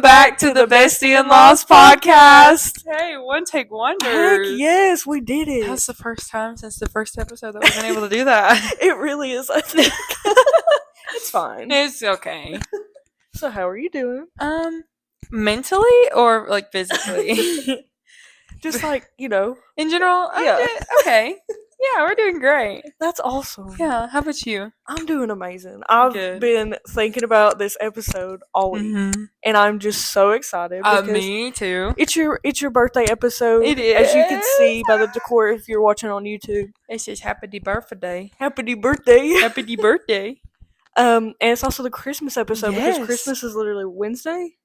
back to the Bestie-in-Laws podcast. Hey, one take wonder. Heck yes, we did it. That's the first time since the first episode that we've been able to do that. It really is, I think. It's fine. It's okay. So how are you doing? Mentally or like physically? Just like, In general? Yeah. Okay. Yeah, we're doing great. That's awesome. Yeah, how about you? I'm doing amazing. I've been thinking about this episode all week, and I'm just so excited. Because me too. It's your birthday episode. It is. As you can see by the decor if you're watching on YouTube. It says happy birthday. Happy birthday. Happy birthday. And it's also the Christmas episode because Yes. Christmas is literally Wednesday.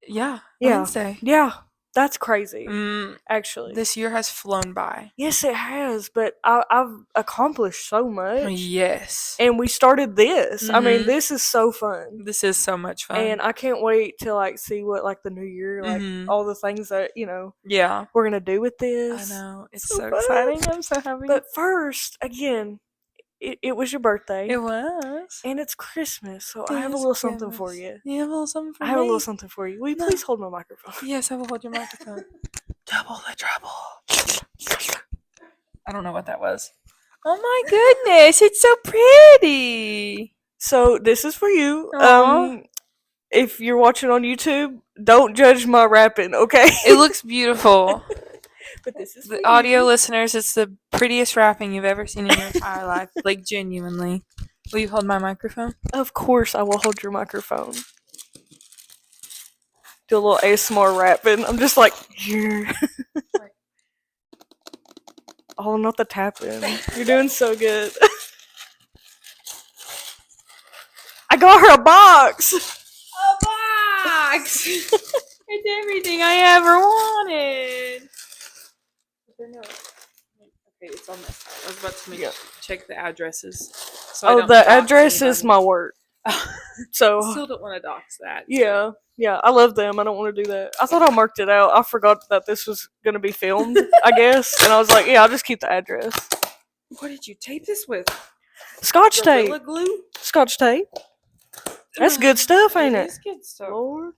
Yeah, Yeah. Wednesday. Yeah, that's crazy. Actually, This year has flown by. yes, it has. But I've accomplished so much. Yes. And we started this. I mean, Mhm. this is so fun. This is so much fun. And I can't wait to see what the new year, all the things that yeah. we're gonna do with I this. know. It's So so fun. exciting. I'm so happy. But first, again, it was your birthday. It was. And it's Christmas, so It I have a is little something for Christmas. you. You have a little something for I me? have a little something for you. Will you No. please hold my microphone? Yes, I will hold your microphone. Double the trouble. I don't know what that was. Oh my goodness, it's so pretty. So this is for you. Aw. If you're watching on YouTube, don't judge my rapping, okay? It looks beautiful. But this is The for audio you. listeners, it's the prettiest rapping you've ever seen in your entire life. Like, genuinely. Will you hold my microphone? Of course, I will hold your microphone. Do a little ASMR rapping. I'm just like, yeah. Oh, not the tapping. You're doing so good. I got her a box. A box! It's everything I ever wanted. Okay, it's on this side. I was about to check the addresses. So I Oh, don't the dox address is anybody. my work. So Still don't want to dox that. yeah, I love them. I don't want to do that. I thought I marked it out. I forgot that this was gonna be filmed, I guess, and I was like, yeah, I'll just keep the address. What did you tape this with? Scotch tape. Gorilla glue? Scotch tape. That's good stuff, ain't It it? is good stuff. Lord,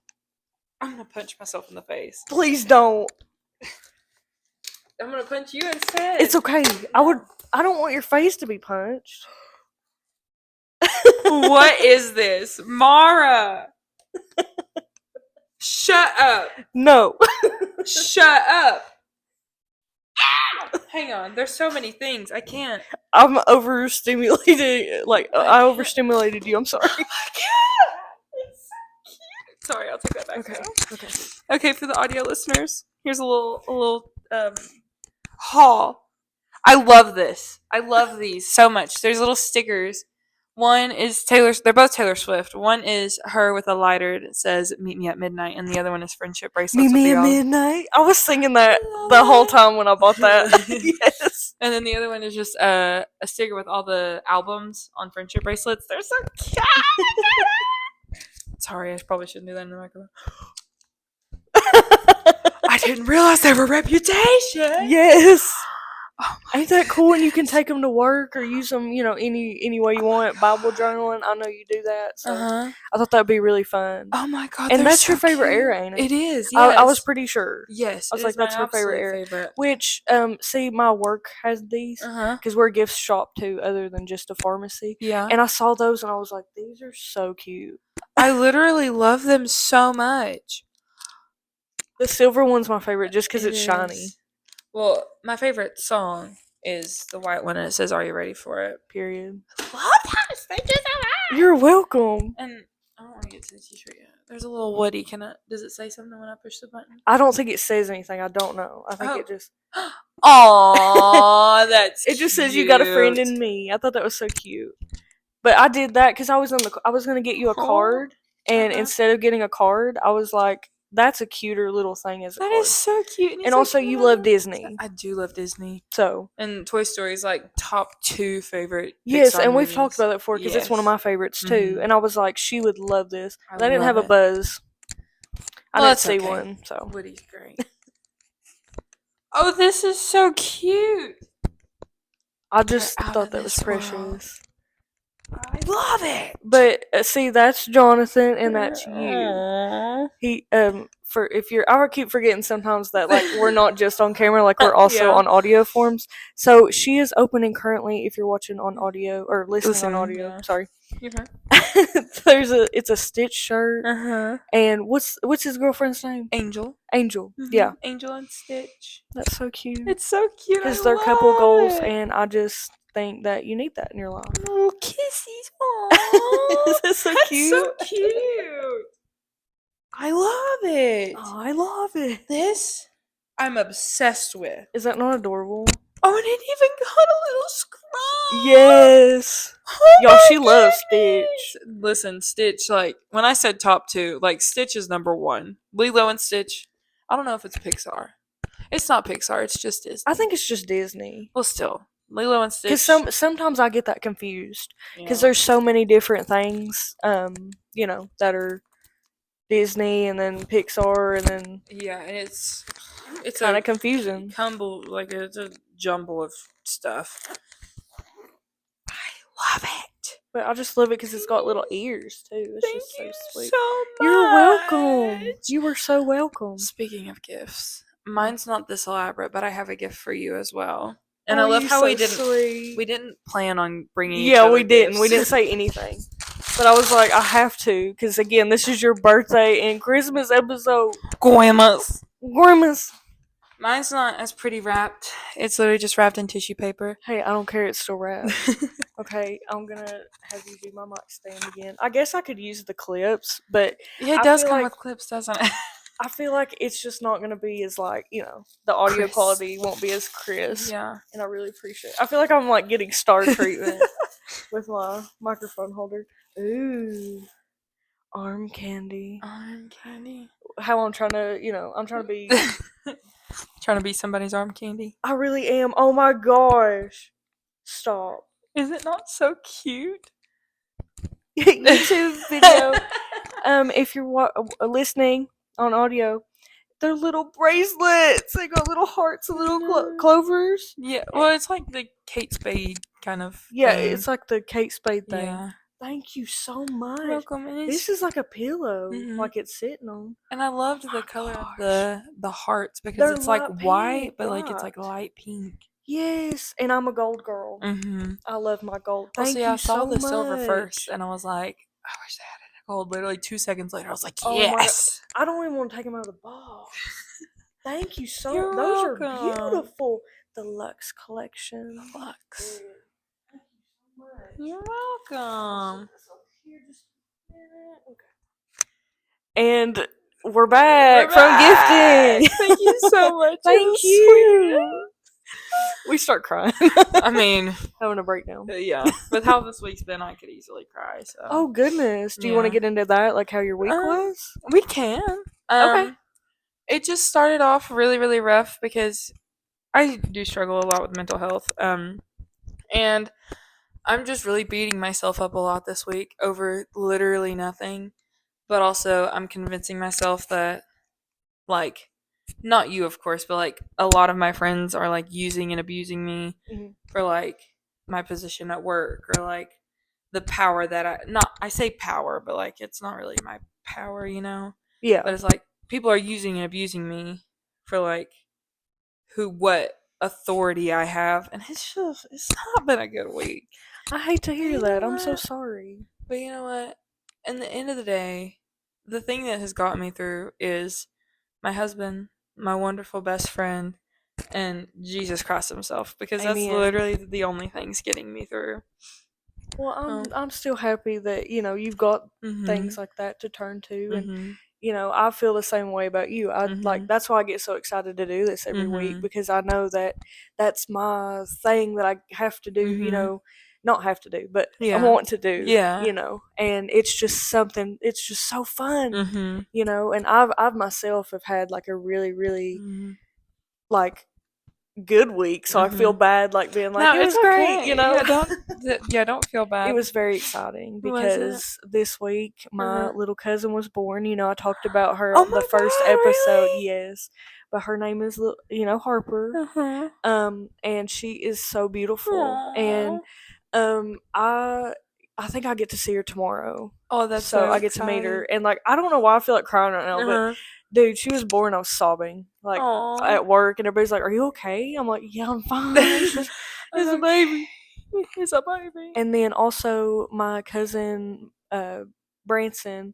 I'm gonna punch myself in the face. please don't. I'm gonna punch you instead. It's okay. I don't want your face to be punched. What is this? Mara! Shut up! No. Shut up! Hang on, there's so many things. I can't. I'm overstimulated. I overstimulated you. I'm sorry. I can't! It's so cute. Sorry, I'll take that back. Okay. now. Okay. Okay, for the audio listeners, here's a little haul. I love this. I love these so much. There's little stickers. One is they're both Taylor Swift. One is her with a lighter that says "Meet me at midnight," and the other one is friendship bracelets. Meet me at midnight. I was singing that the whole time when I bought that. Yes. And then the other one is just a sticker with all the albums on friendship bracelets. They're so cute. Sorry, I probably shouldn't do that in the microphone. I didn't realize they were Reputation. Yes. Oh Ain't that cool? And you can take them to work or use them, any way you want. Bible journaling. I know you do that. So I thought that'd be really fun. Oh my god! And that's so your favorite cute. era, ain't it? It is. Yes. I was pretty sure. Yes. I was it like, is my that's her favorite absolute era. Which, see, my work has these because we're a gift shop too, other than just a pharmacy. Yeah. And I saw those and I was like, these are so cute. I literally love them so much. The silver one's my favorite just because It it's shiny. is. Well, my favorite song is the white one, and it says, "Are you ready for it?" Period. Love this. Thank you so much. You're welcome. And I don't want to get to the t-shirt yet. There's a little Woody. Does it say something when I push the button? I don't think it says anything. I don't know. I think it just. Aww, that's. It just says you got a friend in me. I thought that was so cute. But I did that because I was gonna get you a card, and instead of getting a card, I was like, "That's a cuter little thing as a That card." is so cute. And also, you love Disney. I do love Disney. So. And Toy Story is like top 2 favorite. Yes, Pixar and we've movies. talked about that before because it's one of my favorites too. And I was like, she would love this. I They didn't have a love it. buzz. I Well, didn't see that's okay. one, so. Woody's great. Oh, this is so cute. I just They're out thought of that was this world. precious. I love it. But see, that's Jonathan, and that's you. Aww. He for if you're, I keep forgetting sometimes that like we're not just on camera, like we're also Yeah. on audio forms. So she is opening currently. If you're watching on audio or listening on audio, yeah. sorry. You're fine. It's a Stitch shirt, and what's his girlfriend's name? Angel. Angel. Yeah, Angel and Stitch. that's so cute. It's so cute. Because I they're couple love goals, it. and I just think that you need that in your life. Little kisses. Aww. Is that so That's cute? so cute. I love it. Oh, I love it. This I'm obsessed with. Is that not adorable? Oh, and it even got a little scrub. Yes. Oh Y'all, my she loves goodness. Stitch. Listen, Stitch, like, when I said top two, like, Stitch is number one. Lilo and Stitch, I don't know if it's Pixar. It's not Pixar, it's just Disney. I think it's just Disney. Well, still. Lilo and Stitch. Because sometimes I get that confused. Because yeah. there's so many different things, you know, that Disney and then Pixar and then Yeah, and it's kind of confusing. Like, it's a jumble of stuff. I love it. But I just love it because it's got little ears too. It's Thank just so you sweet. so much. You're welcome. You were so welcome. Speaking of gifts, mine's not this elaborate, but I have a gift for you as well. And Oh, I love you're how so we didn't sweet. plan on bringing. Yeah, each other we didn't. gifts. We didn't say anything. But I was like, I have to because again, this is your birthday and Christmas episode. Grandmas. Mine's not as pretty wrapped. It's literally just wrapped in tissue paper. Hey, I don't care. It's still wrapped. Okay, I'm gonna have you do my mic stand again. I guess I could use the clips, but Yeah, it I does feel come like- with clips, doesn't it? I feel like it's just not gonna be as like, you know, the audio Crisp. quality won't be as crisp. Yeah. And I really appreciate it. I feel like I'm like getting star treatment with my microphone holder. Ooh. Arm candy. Arm candy. How I'm trying to, you know, I'm trying to be. Trying to be somebody's arm candy. I really am. Oh my gosh. Stop. Is it not so cute? YouTube video. If you're listening on audio, they're little bracelets. They got little hearts and little clovers. Yeah, well, it's like the Kate Spade kind of. Yeah, thing. it's like the Kate Spade thing. Yeah. Thank you so much. Welcome. This is like a pillow, Mhm. like it's sitting on. And I loved the color of the hearts because They're it's like light white, pink, but like it's right. like light pink. Yes, and I'm a gold girl. Mm-hmm. I love my gold. Well, Thank see, you I saw so the much. silver first, and I was like, I wish they had it in gold. Literally 2 seconds later, I was like, Oh my yes. I don't even want to take them out of the box. Thank you so You're Those are welcome. beautiful. The Luxe collection. Lux. Thank you so much. You're welcome. And we're back from gifting. Thank you so much. Thank you. We start crying. I mean, having a breakdown. Yeah. With how this week's been, I could easily cry. So. Oh goodness. Do you want to get into that? Like how your week was? We can. Okay. It just started off really, really rough because I do struggle a lot with mental health. And I'm just really beating myself up a lot this week over literally nothing. But also, I'm convincing myself that, like, not you, of course, but, like, a lot of my friends are, like, using and abusing me for, like, my position at work or, like, the power that I say power, but, like, it's not really my power, you know? Yeah. But it's, like, people are using and abusing me for, like, what authority I have. And it's not been a good week. I hate to hear that. I'm so sorry. But you know what? In the end of the day, the thing that has got me through is my husband, my wonderful best friend, and Jesus Christ himself, because that's literally the only things getting me through. Well, I'm still happy that, you know, you've got things like that to turn to, and you know, I feel the same way about you. I like that's why I get so excited to do this every week, because I know that that's my thing that I have to do, you know, not have to do, but I want to do, you know, and it's just something, it's just so fun, you know, and I've myself have had like a really, really like good week, so I feel bad like being like, it was great, you know. Don't feel bad. It was very exciting because this week my little cousin was born. You know, I talked about her on the first episode. Really? Yes, but her name is, you know, Harper. And she is so beautiful. Aww. And I I think I get to see her tomorrow. Oh, that's so so I get to meet her, exciting. and like I don't know why I feel like crying right now, but dude, she was born. I was sobbing like Aww. at work, and everybody's like, "Are you okay?" I'm like, "Yeah, I'm fine. It's a baby. It's a baby." And then also my cousin Branson,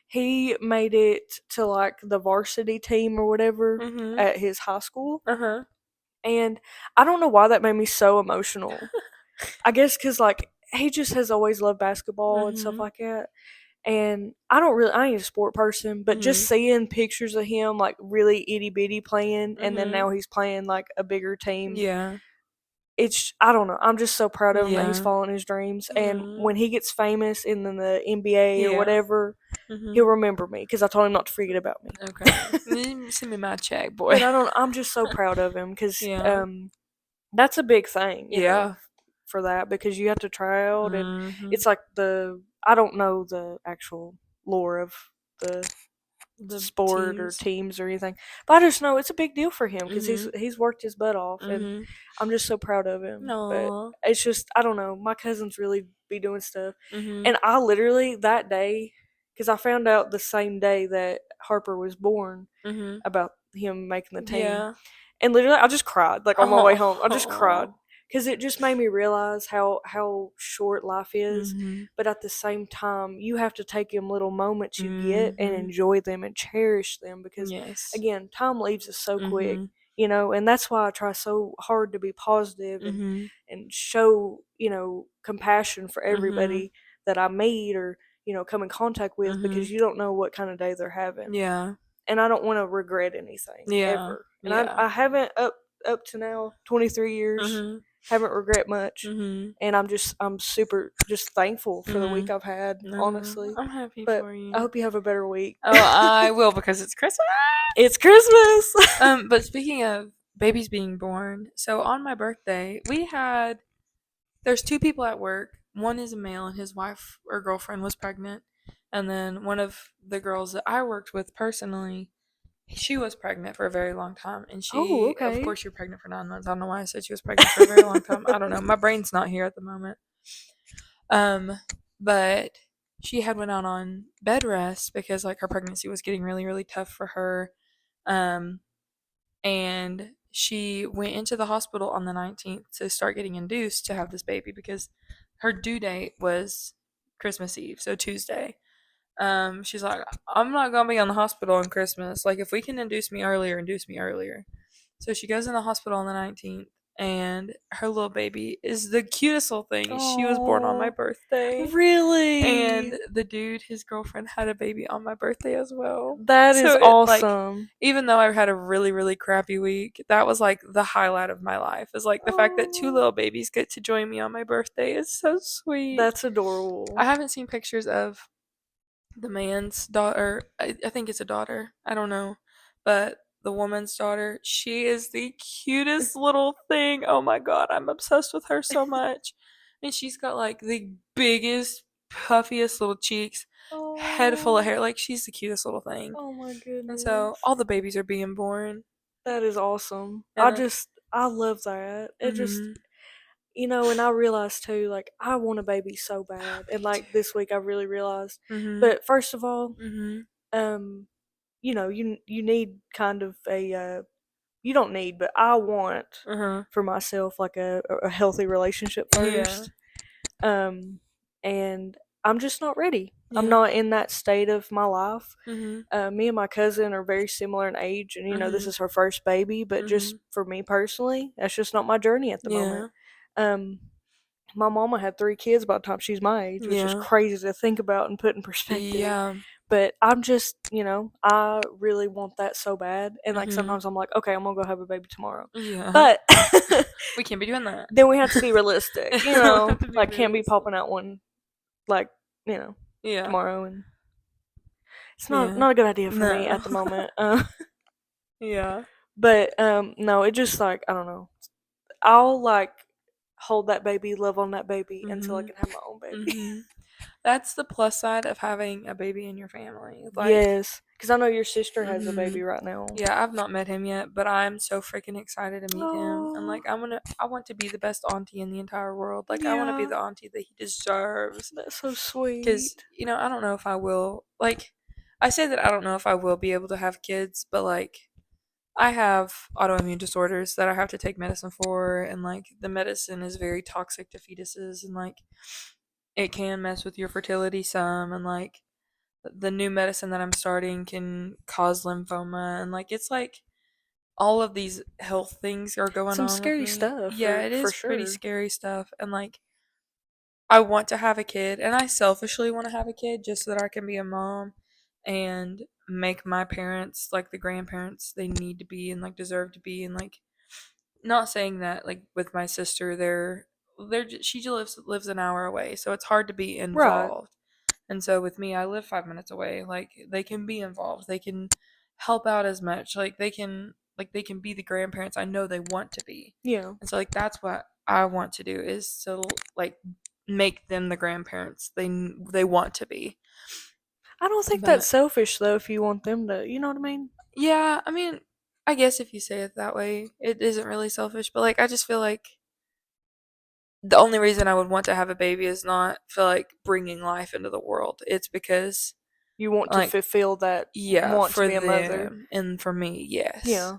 he made it to like the varsity team or whatever at his high school. And I don't know why that made me so emotional. I guess because like he just has always loved basketball and stuff like that. And I ain't a sport person, but just seeing pictures of him like really itty bitty playing, and then now he's playing like a bigger team. Yeah. I don't know. I'm just so proud of him that he's Yeah. following his dreams. And when he gets famous in the NBA or Yeah. whatever, he'll remember me because I told him not to forget about me. Okay. Send me my check, boy. But I'm just so proud of him because Yeah. that's a big thing, you know, Yeah. for that, because you have to try out, and it's like I don't know the actual lore of the sport or teams or anything, but I just know it's a big deal for him because he's worked his butt off, and I'm just so proud of him. But Aww. it's just, I don't know, my cousins really be doing stuff, Mhm. and I literally that day, because I found out the same day that Harper was born about him making the team. Yeah. And literally, I just cried. Like on my way home, I just Aw. cried because it just made me realize how short life is. Mhm. But at the same time, you have to take them little moments you get and enjoy them and cherish them, because Yes. again, time leaves us so quick, you know. And that's why I try so hard to be positive and show, you know, compassion for everybody that I meet or, you know, come in contact with, because you don't know what kind of day they're having. Yeah. And I don't want to regret anything ever. And I haven't up to now 23 years haven't regret much. And I'm super just thankful for the week I've had, honestly. I'm happy But for you. I hope you have a better week. Oh, I will, because it's Christmas. It's Christmas. But speaking of babies being born, so on my birthday, there's two people at work. One is a male, and his wife or girlfriend was pregnant. And then one of the girls that I worked with personally, she was pregnant for a very long time. And Oh, of okay. course, you're pregnant for 9 months. I don't know why I said she was pregnant for a very long time. I don't know. My brain's not here at the moment. But she had went out on bed rest because like her pregnancy was getting really, really tough for her. And she went into the hospital on the 19th to start getting induced to have this baby because her due date was Christmas Eve, so Tuesday. She's like, I'm not gonna be on the hospital on Christmas. Like, if we can induce me earlier, induce me earlier. So she goes in the hospital on the 19th, and her little baby is the cutest little thing. Aww. She was born on my birthday. Really? And the dude, his girlfriend, had a baby on my birthday as well. That is awesome. Like, even though I've had a really, really crappy week, that was like the highlight of my life. Is like the fact that two little babies get to join me on my birthday is so sweet. That's adorable. I haven't seen pictures of the man's daughter. I think it's a daughter. I don't know. But the woman's daughter, she is the cutest little thing. Oh my god, I'm obsessed with her so much. And she's got like the biggest, puffiest little cheeks, head full of hair. Like, she's the cutest little thing. Oh my goodness. And so all the babies are being born. That is awesome. I love that. It just, you know, and I realized too, like, I want a baby so bad. And like this week I really realized. But first of all, you know, you need kind of a you don't need, but I want for myself like a healthy relationship first. And I'm just not ready. I'm not in that state of my life. Me and my cousin are very similar in age, and you know, this is her first baby, but just for me personally, that's just not my journey at the moment. My mama had 3 kids by the time she's my age, which is crazy to think about and put in perspective. Yeah. But I'm just, you know, I really want that so bad. And like sometimes I'm like, okay, I'm gonna go have a baby tomorrow. Yeah. But we can't be doing that. Then we have to be realistic, you know. Like, can't be popping out one, like, you know, tomorrow, and it's not a good idea for me at the moment. Yeah. But no, it just like, I don't know. I'll like hold that baby, love on that baby until I can have my own baby. That's the plus side of having a baby in your family. Like, yes, Because I know your sister has a baby right now. Yeah, I've not met him yet, but I'm so freaking excited to meet him. And like, I want to be the best auntie in the entire world. Like, I want to be the auntie that he deserves. That's so sweet. Because I don't know if I will. Like, I say that I don't know if I will be able to have kids, but like, I have autoimmune disorders that I have to take medicine for, and like, the medicine is very toxic to fetuses, and like, it can mess with your fertility some, and like, the new medicine that I'm starting can cause lymphoma, and like, it's like all of these health things are going Some on with scary me. stuff, Yeah, it for is pretty sure. scary stuff, and like, I want to have a kid, and I selfishly want to have a kid just so that I can be a mom and make my parents like the grandparents they need to be and like deserve to be, and like, not saying that like with my sister, she just lives an hour away, so it's hard to be Right. involved. And so with me, I live 5 minutes away. Like, they can be involved. They can help out as much. Like they can be the grandparents I know they want to be. Yeah. And so like that's what I want to do, is to like make them the grandparents they want to be. I don't think that's But selfish though. If you want them to, you know what I mean? yeah, I mean, I guess if you say it that way, it isn't really selfish. But like, I just feel like the only reason I would want to have a baby is not for like bringing life into the world. It's because You want to like, fulfill that yeah, want to for be a mother. them and for me, yes. Yeah.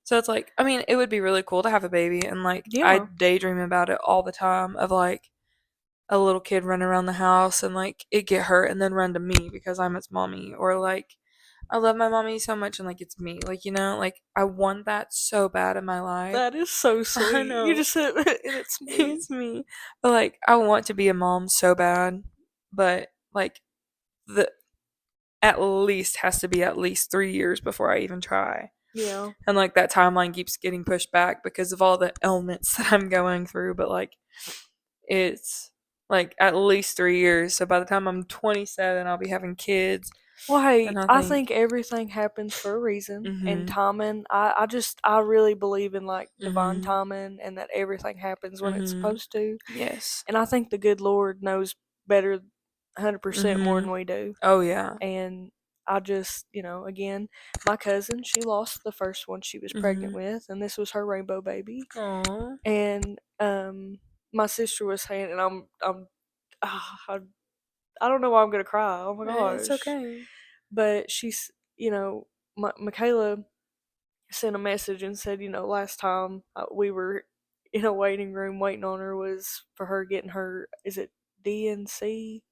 So it's like, I mean, it would be really cool to have a baby, and like, I Yeah. daydream about it all the time, of like a little kid running around the house and like it get hurt and then run to me because I'm its mommy, or like, I love my mommy so much and like it's me. Like, like, I want that so bad in my life. That is so I sweet. You know. just said, and it's me. It's me. But like, I want to be a mom so bad, but like, the at least has to be at least 3 years before I even try. Yeah. And like, that timeline keeps getting pushed back because of all the ailments that I'm going through. But like, it's like at least 3 years. So by the time I'm 27, I'll be having kids. Well, hey, And I I think, think everything happens for a reason, and mhm, timing. I really believe in like divine mhm, timing, and that everything happens when it's mhm, supposed to. yes, And I think the good Lord knows better, 100% more than mhm, we do. oh yeah, And I just, again, my cousin, she lost the first one she was pregnant mhm, with, and this was her rainbow baby. aw, And my sister was saying, and ah, I don't know why I'm gonna cry. Oh my it's gosh! okay. But she's, Michaela sent a message and said, last time we were in a waiting room waiting on her was for her getting her, is it DNC?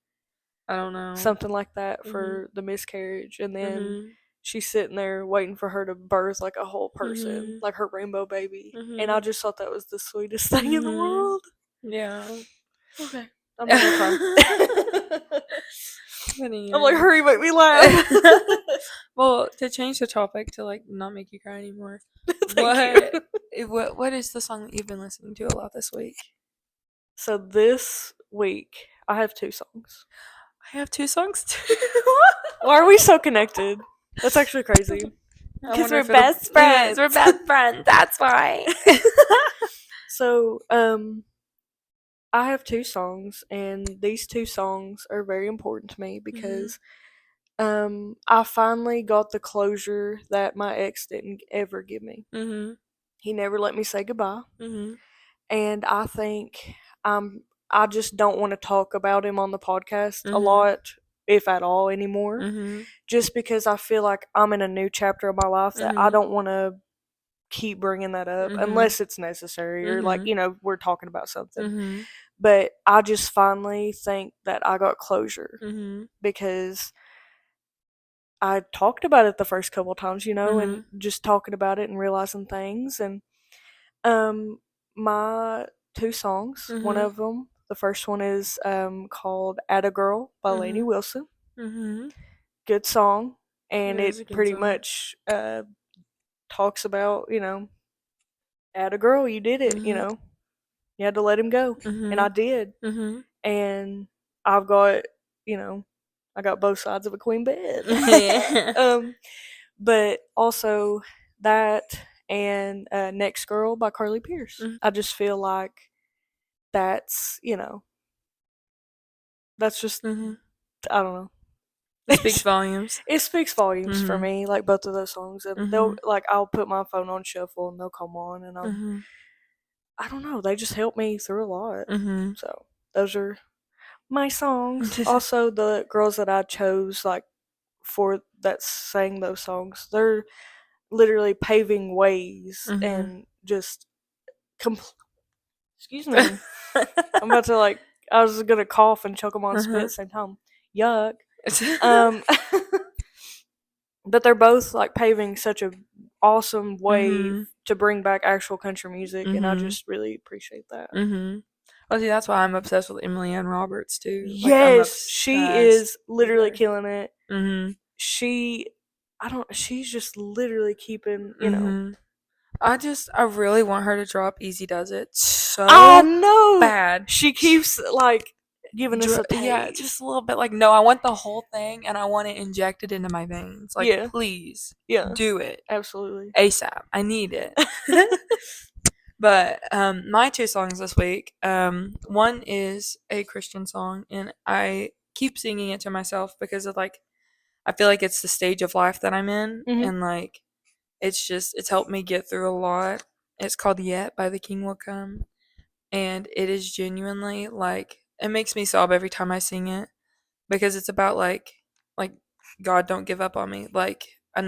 I don't know. Something like that Mhm, for the miscarriage. And then mhm, she's sitting there waiting for her to birth like a whole person, mhm, like her rainbow baby. And I mhm, just thought that was the sweetest thing in the mhm, world. yeah. Okay, I'm not gonna cry. Funny. I'm like, hurry, make me laugh. Well, to change the topic to like not make you cry anymore, Thank you. what is the song that you've been listening to a lot this week? So this week, I have two songs. I have two songs too. Why are we so connected? That's actually crazy. I Because wonder we're if it'll. best Yes, friends. we're best friends. That's why. So, I have two songs, and these two songs are very important to me Mhm. because I finally got the closure that my ex didn't ever give me. Mhm. He never let me say goodbye, Mhm. and I think I just don't want to talk about him on the podcast a Mhm. lot, if at all, anymore. Mhm. Just because I feel like I'm in a new chapter of my life that I Mhm. don't want to keep bringing that up Mhm. unless it's necessary or like Mhm. we're talking about something. Mhm. But I just finally think that I got closure Mhm. because I talked about it the first couple times, and Mhm. just talking about it and realizing things. And um my two songs, one Mhm. of them, the first one is called "At a Girl" by Lainey Mhm. Wilson. Mhm. Good song, It and is a it good pretty song. much talks about, at a girl, you did it, Mhm. you had to let him go, and I Mhm. did. Mhm. And I've got, you know, I got both sides of a queen bed. Yeah. But also that and Next Girl by Carly Pierce. Mhm. I just feel like that's, that's just, Mhm. I don't know. It speaks volumes. It speaks volumes for Mhm. me, like both of those songs, and they'll Mhm. like I'll put my phone on shuffle and they'll come on, and Mhm. I don't know, they just help me through a lot. Mhm. So those are my songs. Also, the girls that I chose like for that sang those songs, they're literally paving ways Mhm. and just excuse me. I'm about to like I was gonna cough and choke them on spit at Uh-huh. the same time. Yuck. Um, but they're both like paving such a awesome way Mhm. to bring back actual country music, and I Mhm. just really appreciate that. Mhm. Oh, see, that's why I'm obsessed with Emily Ann Roberts too. Like, I'm Yes, she obsessed is with literally her. killing it. Mhm. She, I don't. She's just literally keeping. Mhm. I really want her to drop Easy Does It I so know bad. she keeps like giving us a Yeah, just taste. a little bit. Like, no, I want the whole thing and I want it injected into my veins. Like, Yeah, please yeah, do it absolutely. ASAP. I need it. But my two songs this week, one is a Christian song, and I keep singing it to myself because of like I feel like it's the stage of life that I'm in, hmm and like it's helped me get through a lot. It's called "Yet" by The King Will Come, and it is genuinely like it makes me sob every time I sing it because it's about like God, don't give up on me. Like I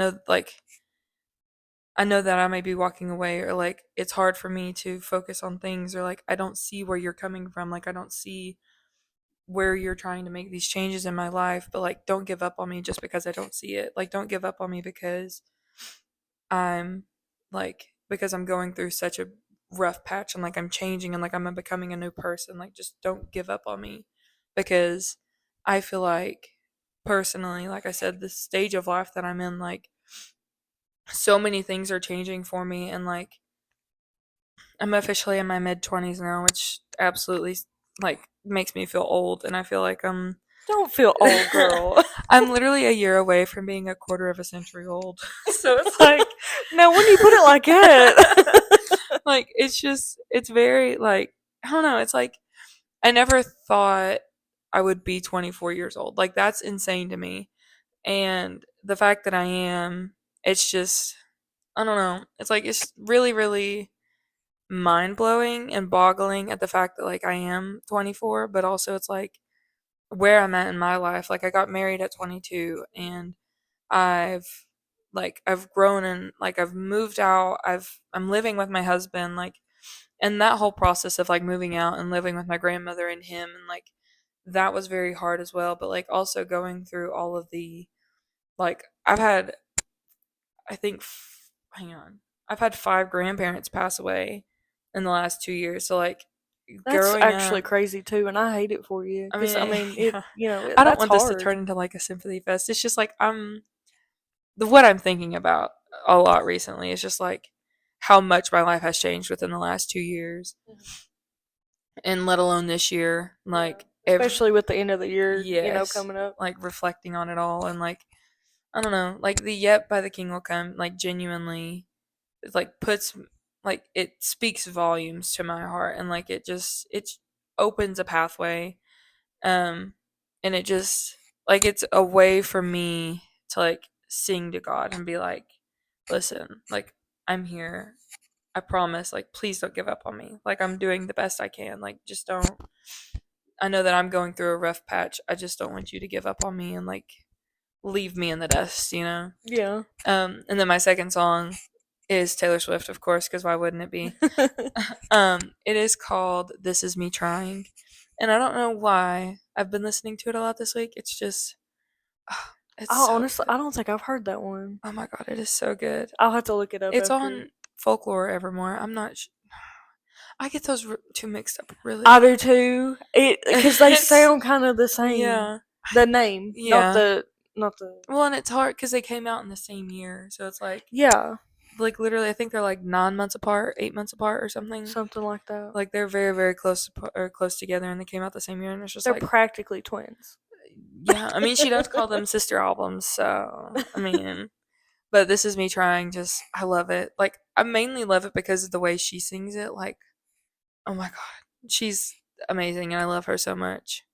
know that I may be walking away, or like it's hard for me to focus on things, or like I don't see where you're coming from, like I don't see where you're trying to make these changes in my life, but like don't give up on me just because I don't see it. Like don't give up on me I'm because I'm going through such a rough patch, and like I'm changing, and like I'm becoming a new person. Like just don't give up on me because I feel like personally, like I said, the stage of life that I'm in, like so many things are changing for me, and like I'm officially in my mid 20s now, which absolutely like makes me feel old, and I feel like Don't feel old, girl. I'm literally a year away from being a quarter of a century old. So it's like Now, when you put it like that, like it's very like I don't know, it's like I never thought I would be 24 years old. Like that's insane to me. And the fact that I am, it's just I don't know. It's like it's really really mind blowing and boggling at the fact that like I am 24, but also it's like where I'm at in my life. Like I got married at 22, and I've I've grown, and like I've moved out. I'm living with my husband, like, and that whole process of like moving out and living with my grandmother and him, and like that was very hard as well. But like also going through all of the like I've had I think hang on, I've had 5 grandparents pass away in the last 2 years. So like that's growing actually up, crazy too, and I hate it for you I because I mean, mean it. yeah, I don't That's want this to hard. turn into like a sympathy fest. It's just like what I'm thinking about a lot recently is just like how much my life has changed within the last 2 years, and let alone this year. Yeah, Like every especially with the end of the year, yes, coming up. like reflecting on it all, and like I don't know, like the "Yet" by The King Will Come, like genuinely, it like puts like it speaks volumes to my heart, and like it opens a pathway, um, and it just like it's a way for me to like sing to God and be like, listen, like I'm here. I promise, like please don't give up on me. Like I'm doing the best I can. Like just don't. I know that I'm going through a rough patch. I just don't want you to give up on me and like leave me in the dust, you know? Yeah. And then my second song is Taylor Swift, of course, because why wouldn't it be? It is called This Is Me Trying. And I don't know why I've been listening to it a lot this week. It's just, it's I so honestly, good. I don't think I've heard that one. Oh my God, it is so good. I'll have to look it up It's after. on Folklore Evermore. I'm not. I get those two mixed up really. I do too. It because they It's sound kind of the same. yeah, The name, yeah. not the. Well, and it's hard because they came out in the same year, so it's Yeah, like literally, I think they're like 9 months apart, 8 months apart, or something. something like that. Like they're very, very close or close together, and they came out the same year, and it's just They're like, practically twins. yeah. I mean, she does call them sister albums, so I mean, but this is me trying. Just I love it. Like I mainly love it because of the way she sings it. Like, oh my god, she's amazing, and I love her so much.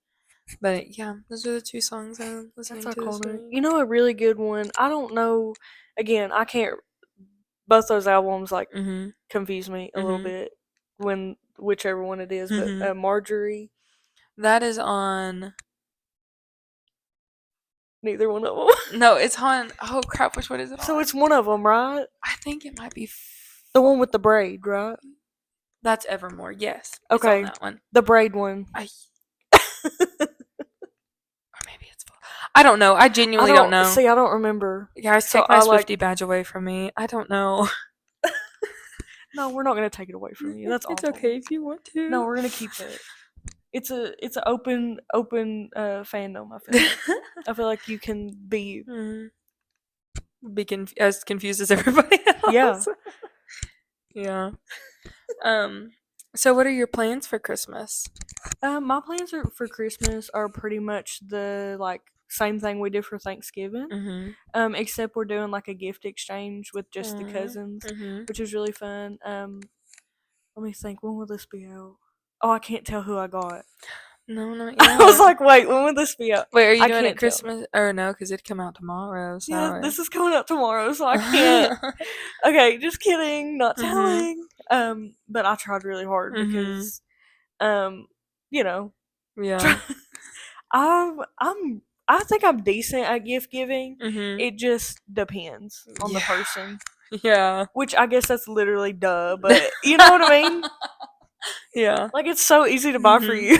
But yeah, those are the 2 songs I'm listening That's to this iconic. week. You know, a really good one. I don't know. Again, I can't. Both those albums like confuse me a little bit when whichever one it is. But Marjorie. That is on. Neither one of them. No, it's on. Oh crap! Which one is it on? So it's one of them, right? I think it might be. The one with the braid, right? That's Evermore. Yes. Okay. It's on that one. The braid one. Or maybe it's full. I don't know. I genuinely don't know. See, I don't remember. Guys, take my Swiftie badge away from me. I don't know. No, we're not gonna take it away from you. That's It's awful. okay if you want to. No, we're gonna keep it. It's an open fandom. I feel like you can be be as confused as everybody else. Yeah. So what are your plans for Christmas? My plans for Christmas are pretty much the like same thing we did for Thanksgiving. Except we're doing like a gift exchange with just the cousins, which is really fun. Let me think. When will this be out? Oh, I can't tell who I got. No, not yet. I was like, wait, when will this be out? Wait, are you doing it Christmas? Or no, because it'd come out tomorrow. So. Yeah, this is coming out tomorrow, so I can't. Okay, just kidding, not telling. But I tried really hard because, you know. Yeah. I think I'm decent at gift giving. It just depends on the person. Yeah. Which I guess that's literally duh, but you know what I mean? Yeah. Like it's so easy to buy for you.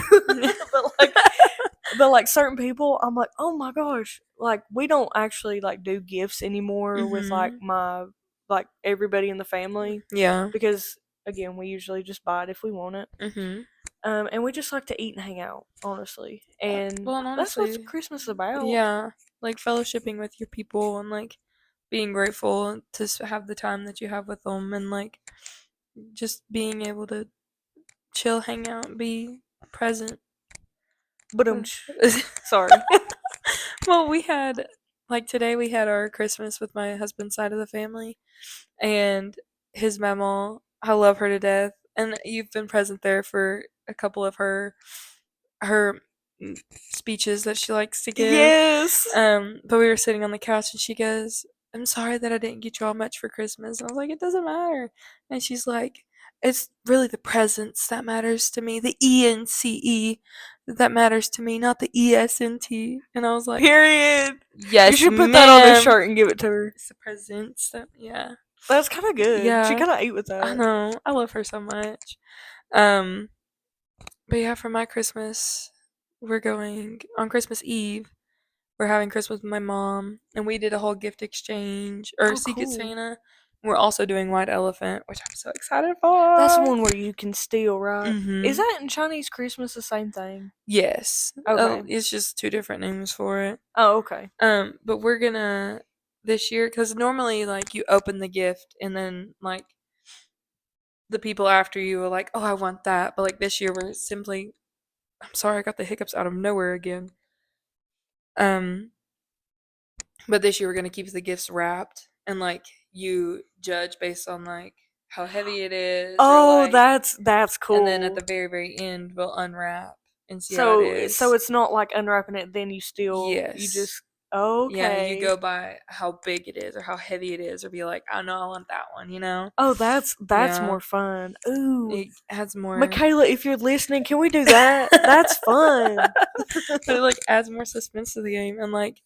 but like certain people, I'm like, oh my gosh. Like we don't actually like do gifts anymore with like my like everybody in the family. Yeah. Because again, we usually just buy it if we want it. And we just like to eat and hang out, honestly. And that's what Christmas is about. Yeah. Like fellowshipping with your people and like being grateful to have the time that you have with them and like just being able to chill, hang out, be present. But sorry. Well, we had like today we had our Christmas with my husband's side of the family and his mama. I love her to death, and you've been present there for a couple of her speeches that she likes to give. Yes. But we were sitting on the couch and she goes, I'm sorry that I didn't get you all much for Christmas. And I was like, it doesn't matter. And she's like, it's really the presents that matters to me. The ENCE that matters to me, not the ESNT. And I was like, period. Yes, you should put that on a shirt and give it to her. It's the presents. Yeah. That's kind of good. Yeah. She kind of ate with that. I know. I love her so much. But yeah, for my Christmas, we're going on Christmas Eve. We're having Christmas with my mom, and we did a whole gift exchange or Secret Santa. We're also doing White Elephant, which I'm so excited for. That's the one where you can steal, right? Is that in Chinese Christmas the same thing? Yes. Okay. It's just 2 different names for it. Oh, okay. But we're gonna this year because normally like you open the gift and then like the people after you are like, oh, I want that. But like this year we're simply, I'm sorry, I got the hiccups out of nowhere again. But this year we're gonna keep the gifts wrapped and like you judge based on like how heavy it is. Oh, like, that's cool. And then at the very, very end we'll unwrap and see how it is. So it's not like unwrapping it, then you steal. Yes. You just okay. Yeah, you go by how big it is or how heavy it is, or be like, I know I want that one, you know? Oh, that's more fun. Ooh. It adds more. Michaela, if you're listening, can we do that? That's fun. But it like adds more suspense to the game, and like,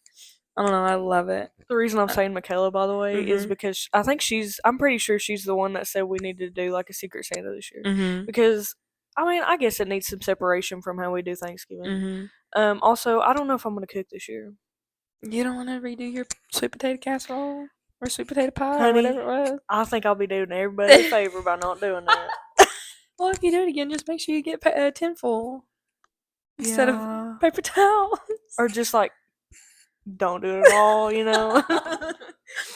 I don't know, I love it. The reason I'm saying Michaela, by the way, is because I think I'm pretty sure she's the one that said we need to do like a Secret Santa this year. Because, I mean, I guess it needs some separation from how we do Thanksgiving. Also, I don't know if I'm going to cook this year. You don't want to redo your sweet potato casserole or sweet potato pie, honey, or whatever it was? I think I'll be doing everybody a favor by not doing that. Well, if you do it again, just make sure you get tinfoil instead of paper towels. Or just like, don't do it at all, you know?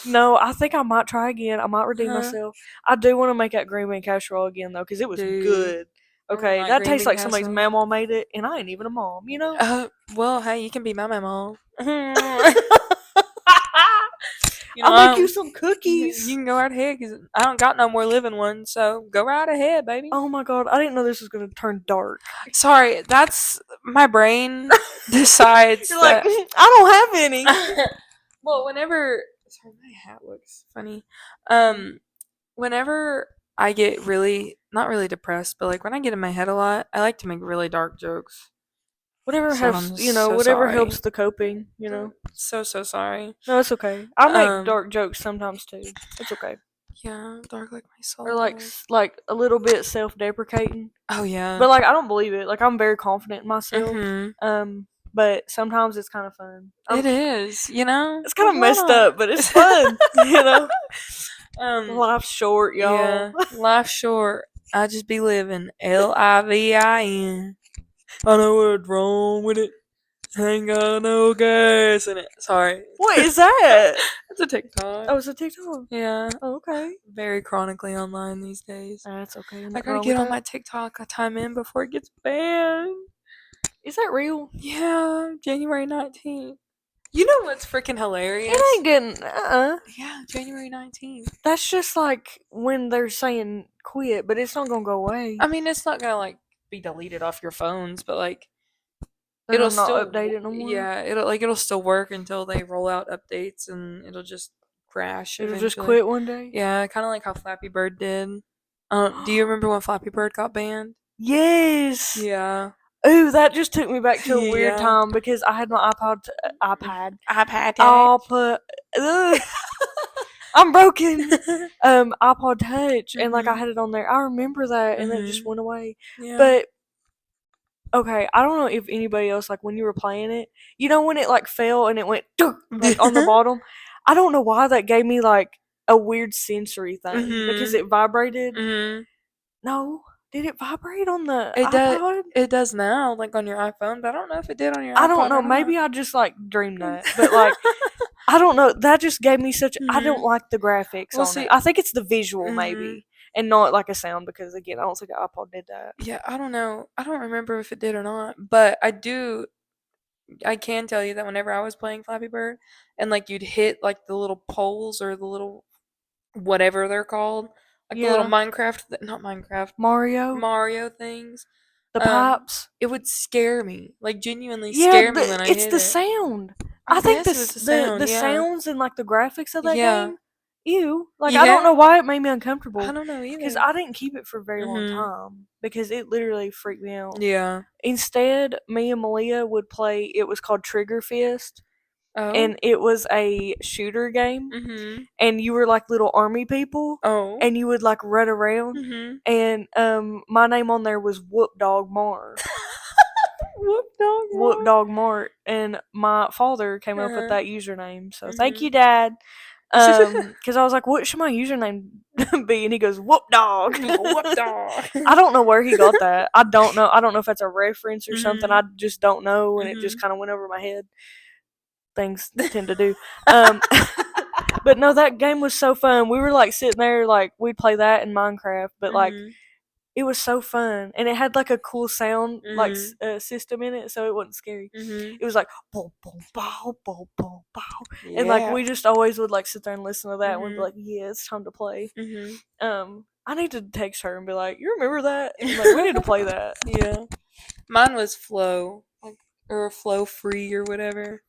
No, I think I might try again. I might redeem myself. I do want to make that green bean casserole again, though, because it was good. Okay, that tastes like somebody's mama made it, and I ain't even a mom, you know? Well, hey, you can be my mom. I'll make you some cookies. You can go right ahead because I don't got no more living ones. So go right ahead, baby. Oh my god, I didn't know this was gonna turn dark. Sorry, that's my brain decides You're like, that I don't have any. well, whenever sorry, my hat looks funny. Whenever I get really not really depressed, but like when I get in my head a lot, I like to make really dark jokes. Whatever So helps, I'm so whatever sorry. helps the coping, So sorry. No, it's okay. I make dark jokes sometimes too. It's okay. Yeah, dark like my soul. Or like a little bit self-deprecating. Oh yeah. But like I don't believe it. Like I'm very confident in myself. Mm-hmm. But sometimes it's kind of fun. It is, It's kind of messed up, but it's fun. Life's short, y'all. Yeah, life's short. I just be living. LIVIN. I know what's wrong with it. Ain't got no gas in it. Sorry. What is that? It's a TikTok. Oh, it's a TikTok. Yeah. Oh, okay. Very chronically online these days. That's okay. I gotta get on my TikTok time in before it gets banned. Is that real? Yeah, January 19th. You know what's freaking hilarious? It ain't getting. Yeah, January 19th. That's just like when they're saying quit, but it's not gonna go away. I mean, it's not gonna like be deleted off your phones, but like it'll still update it no more. Yeah, it'll still work until they roll out updates, and it'll just crash. It'll just quit one day. Yeah, kind of like how Flappy Bird did. Do you remember when Flappy Bird got banned? Yes. Yeah. Ooh, that just took me back to a weird time because I had my iPad. I'll put. I'm broken. iPod Touch, and like I had it on there. I remember that, and then it just went away. Yeah. But okay, I don't know if anybody else like when you were playing it. You know when it like fell and it went like on the bottom. I don't know why that gave me like a weird sensory thing because it vibrated. No. Did it vibrate on the iPod? It does now, like on your iPhone, but I don't know if it did on your iPod. I don't know. Maybe I just like dreamed that, but like I don't know. That just gave me such. I don't like the graphics on it. I think it's the visual maybe, and not like a sound because again, I don't think the iPod did that. Yeah, I don't know. I don't remember if it did or not, but I do. I can tell you that whenever I was playing Flappy Bird, and like you'd hit like the little poles or the little whatever they're called. Like the little not Minecraft, Mario things. The pipes. It would scare me, like genuinely scare me when I hit it. It's the sound. I think the sounds and like the graphics of that game. Ew. Like I don't know why it made me uncomfortable. I don't know either. Because I didn't keep it for a very long time because it literally freaked me out. Yeah. Instead, me and Malia would play. It was called Trigger Fist. Oh. And it was a shooter game, and you were like little army people, and you would like run around, and my name on there was Whoop Dog Mart. Whoop Dog Mart, and my father came up with that username, so thank you, Dad. Because I was like, what should my username be? And he goes, Whoop Dog. Whoop Dog. I don't know where he got that. I don't know if that's a reference or something. I just don't know, and it just kind of went over my head. Things tend to do. But no, that game was so fun. We were like sitting there, like we'd play that in Minecraft, but like it was so fun, and it had like a cool sound like system in it, so it wasn't scary. It was like boom, boom, bow, boom, boom, bow, and like we just always would like sit there and listen to that, and we'd be like, yeah, it's time to play. I need to text her and be like, you remember that? And, like we need to play that. Yeah, mine was Flow, like or Flow Free or whatever.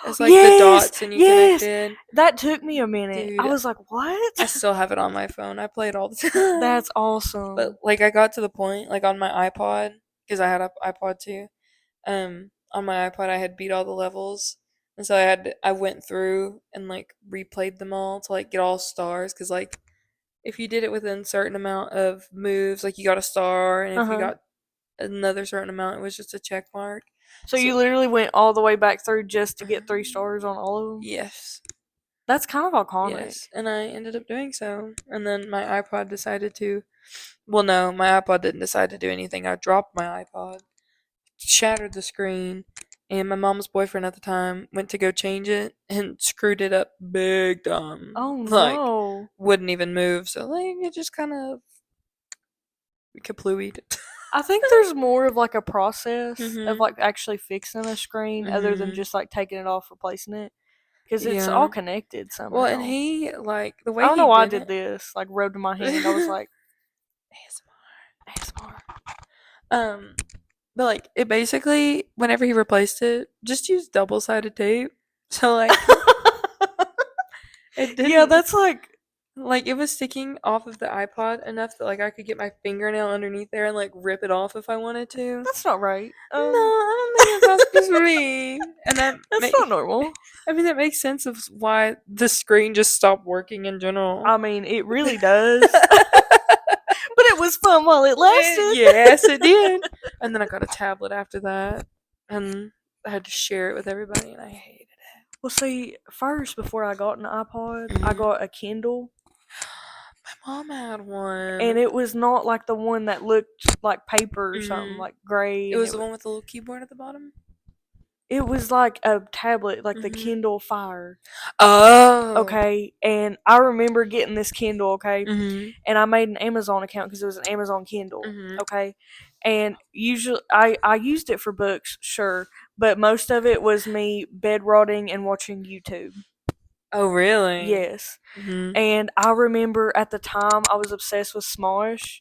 It's like the dots and you connected. That took me a minute. Dude, I was like, what? I still have it on my phone. I play it all the time. That's awesome. But like I got to the point, like on my iPod, because I had an iPod too. On my iPod I had beat all the levels. And so I went through and like replayed them all to like get all stars. Cause like if you did it within a certain amount of moves, like you got a star, and if you got another certain amount, it was just a check mark. So you literally went all the way back through just to get 3 stars on all of them? Yes. That's kind of iconic. Yes, and I ended up doing so. And then my iPod decided to... Well, no, my iPod didn't decide to do anything. I dropped my iPod, shattered the screen, and my mom's boyfriend at the time went to go change it and screwed it up big time. Oh, no. Like, wouldn't even move. So, like, it just kind of... kaplooied. I think there's more of like a process of like actually fixing a screen other than just like taking it off, replacing it. because it's all connected somehow. Well, and he, like, the way I don't he know why I did did this. Like, rubbed my hand. I was like, ASMR. But, like, it basically, whenever he replaced it, just used double-sided tape. So, like, it didn't. Yeah, that's like it was sticking off of the iPod enough that, like, I could get my fingernail underneath there and, like, rip it off if I wanted to. that's not right. No, I don't think that's supposed to be. And that's not normal. I mean, that makes sense of why the screen just stopped working in general. I mean, it really does. But it was fun while it lasted. Yes, it did. And then I got a tablet after that, and I had to share it with everybody, and I hated it. Well, see, first, before I got an iPod, I got a Kindle. My mom had one. And it was not like the one that looked like paper or something, like gray. It was the one with the little keyboard at the bottom? It was like a tablet, like the Kindle Fire. Oh. Okay, and I remember getting this Kindle, okay, and I made an Amazon account because it was an Amazon Kindle, okay, and usually I used it for books, sure, but most of it was me bedrotting and watching YouTube. Oh, really? Yes. And I remember at the time I was obsessed with Smosh.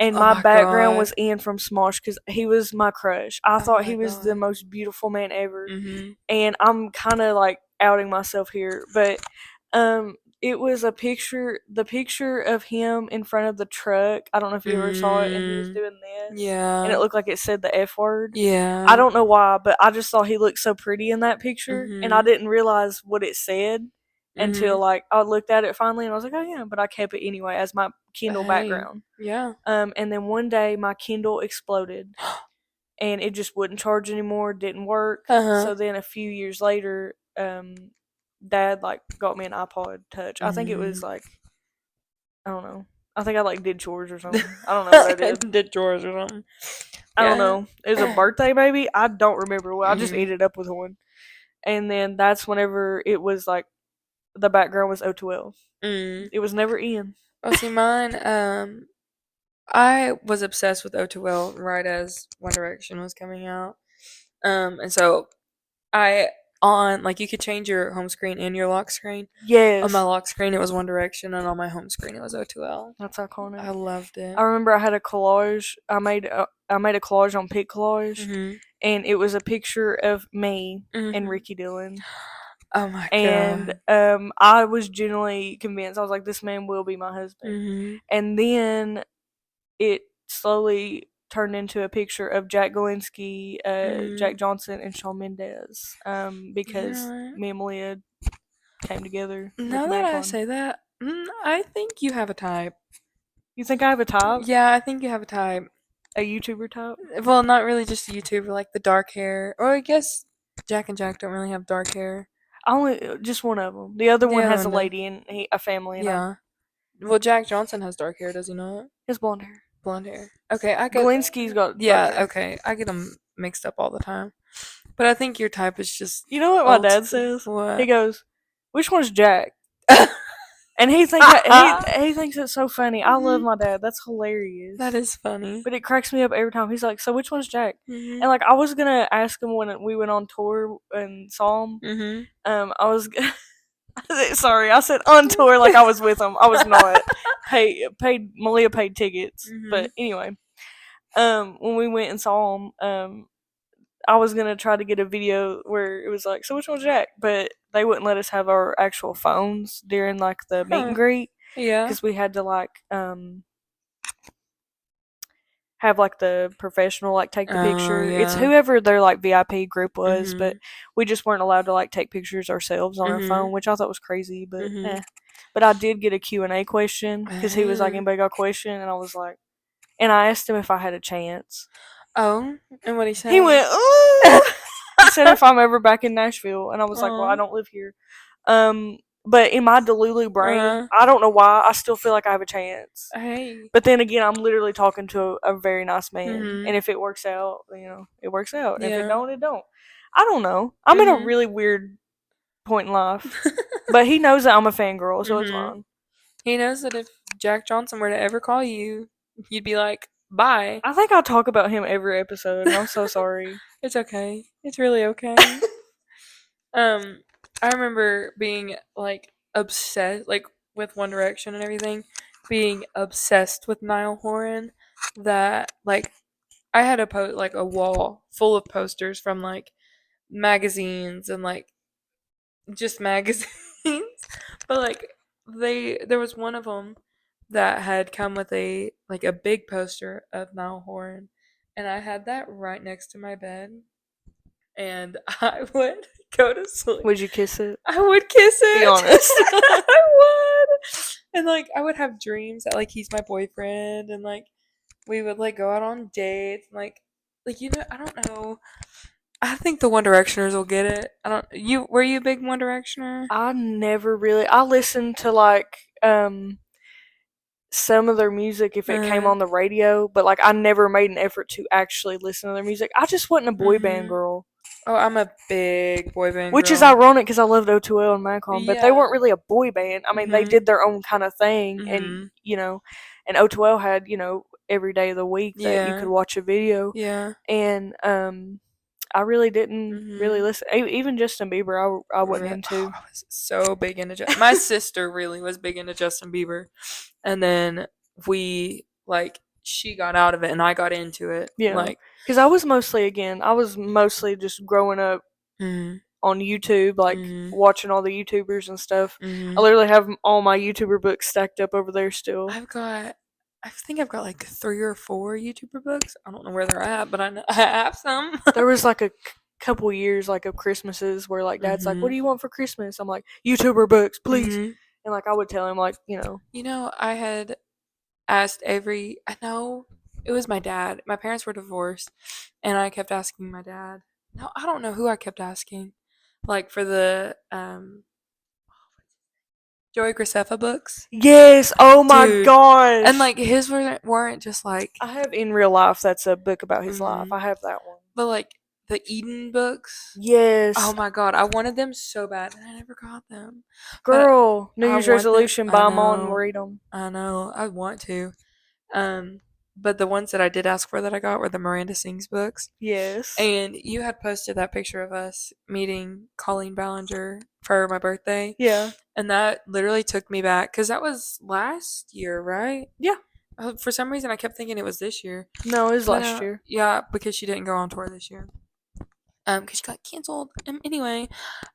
And my background was Ian from Smosh because he was my crush. I thought he was the most beautiful man ever. And I'm kind of like outing myself here, but it was the picture of him in front of the truck. I don't know if you ever saw it, and he was doing this. Yeah. And it looked like it said the F word. Yeah. I don't know why, but I just thought he looked so pretty in that picture, and I didn't realize what it said until like I looked at it finally, and I was like, oh yeah, but I kept it anyway as my Kindle background. Yeah. And then one day my Kindle exploded, and it just wouldn't charge anymore, didn't work. So then a few years later, Dad like got me an iPod Touch. I think it was like, I don't know. I think I like did chores or something. I don't know what I did. Did chores or something. I don't know. It was a birthday maybe. I don't remember. Well, I just ended up with one, and then that's whenever it was like the background was O2L. It was never Ian. Oh, see, mine. I was obsessed with O2L right as One Direction was coming out. And so you could change your home screen and your lock screen. Yes. On my lock screen, it was One Direction, and on my home screen, it was O2L. That's iconic. I loved it. I remember I had a collage. I made a collage on Pic Collage, and it was a picture of me and Ricky Dillon. Oh my god. And I was genuinely convinced. I was like, this man will be my husband. And then it slowly turned into a picture of Jack Galinsky, Jack Johnson, and Shawn Mendes, because me and Malia came together. Now that I say that, I think you have a type. You think I have a type? Yeah, I think you have a type. A YouTuber type? Well, not really just a YouTuber, like the dark hair. Or I guess Jack and Jack don't really have dark hair. Just one of them. The other one has a lady and a family. Yeah. Well, Jack Johnson has dark hair, does he not? He has blonde hair. Blonde hair. Okay, I get. Galinsky's got. Yeah. Okay, I get them mixed up all the time. But I think your type is just. You know what my dad says? What? He goes, "Which one's Jack?" And he thinks he thinks it's so funny. I love my dad. That's hilarious. That is funny. But it cracks me up every time. He's like, "So which one's Jack?" And like I was gonna ask him when we went on tour and saw him. I was. Sorry, I said on tour like I was with him. I was not. Malia paid tickets. But anyway, when we went and saw him, I was gonna try to get a video where it was like, so which one's Jack? But they wouldn't let us have our actual phones during like the meet and greet. Yeah. Because we had to like have like the professional like take the picture. Yeah. It's whoever their like VIP group was, but we just weren't allowed to like take pictures ourselves on our phone, which I thought was crazy. But but I did get a Q&A question because he was like, anybody got a question? And I was like, and I asked him if I had a chance. Oh, and what he said? He went, ooh. He said if I'm ever back in Nashville, and I was like, well, I don't live here. But in my Delulu brain, I don't know why, I still feel like I have a chance. Hey. But then again, I'm literally talking to a very nice man, and if it works out, it works out. And if it don't, it don't. I don't know. I'm in a really weird point in life, but he knows that I'm a fangirl, so it's fine. He knows that if Jack Johnson were to ever call you, you'd be like, bye. I think I talk about him every episode, and I'm so sorry. It's okay. It's really okay. I remember being like obsessed, like with One Direction and everything, being obsessed with Niall Horan. That like I had like a wall full of posters from like magazines and like just magazines, but like there was one of them that had come with a like a big poster of Niall Horan, and I had that right next to my bed, and I would go to sleep. Would you kiss it? I would kiss it. Be honest. I would. And like I would have dreams that like he's my boyfriend and like we would like go out on dates and like you know, I don't know. I think the One Directioners will get it. I don't you were you a big One Directioner? I never really. I listened to like some of their music if it came on the radio, but like I never made an effort to actually listen to their music. I just wasn't a boy band girl. Oh, I'm a big boy band Which girl. is ironic because I loved O2L and Macron, but they Yeah. weren't really a boy band. I mean, they did their own kind of thing, and you know, and O2L had every day of the week that you could watch a video. Yeah. And I really didn't really listen. Even Justin Bieber, I wasn't into. I was so big into my sister really was big into Justin Bieber, and then we like she got out of it and I got into it. Yeah, like because I was mostly just growing up on YouTube, like watching all the YouTubers and stuff. I literally have all my YouTuber books stacked up over there still. I think I've got like 3 or 4 YouTuber books. I don't know where they're at, but I know I have some. There was like a couple years like of Christmases where like Dad's like, "What do you want for Christmas?" I'm like, "YouTuber books, please." And like I would tell him like, I had asked I know it was my dad. My parents were divorced, and I kept asking my dad. No, I don't know who I kept asking. Like for the Joey Graceffa books. Yes. Oh my gosh. And like his weren't just like I have In Real Life. That's a book about his life. I have that one. But like the Eden books. Yes. Oh my god, I wanted them so bad, and I never got them. Girl, New Year's resolution: buy them all and read them. I know. I want to. But the ones that I did ask for that I got were the Miranda Sings books. Yes. And you had posted that picture of us meeting Colleen Ballinger for my birthday. Yeah. And that literally took me back because that was last year, right? Yeah. For some reason, I kept thinking it was this year. No, it was last year. Yeah, because she didn't go on tour this year. Because she got canceled. Anyway,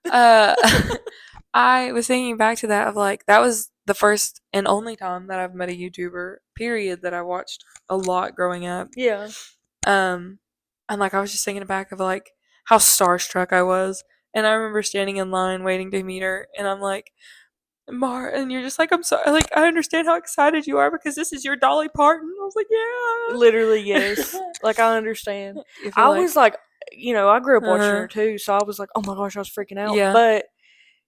I was thinking back to that of like that was the first and only time that I've met a YouTuber. Period. That I watched a lot growing up. Yeah. And like I was just thinking back of like how starstruck I was, and I remember standing in line waiting to meet her, and I'm like, and you're just like, I'm sorry, like I understand how excited you are because this is your Dolly Parton. I was like, yeah, literally yes. Like I understand. I was like, I grew up watching her too, so I was like, oh my gosh, I was freaking out. Yeah. But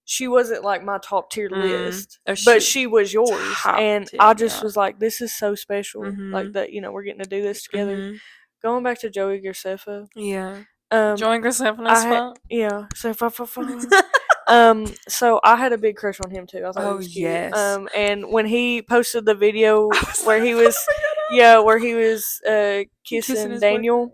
she wasn't like my top tier list, but she was yours, and I just was like, this is so special, like that. We're getting to do this together. Going back to Joey Graceffa. Yeah. Joey Graceffa as well. Yeah. So so I had a big crush on him too. I thought he was cute. Yes. And when he posted the video where he was kissing Daniel,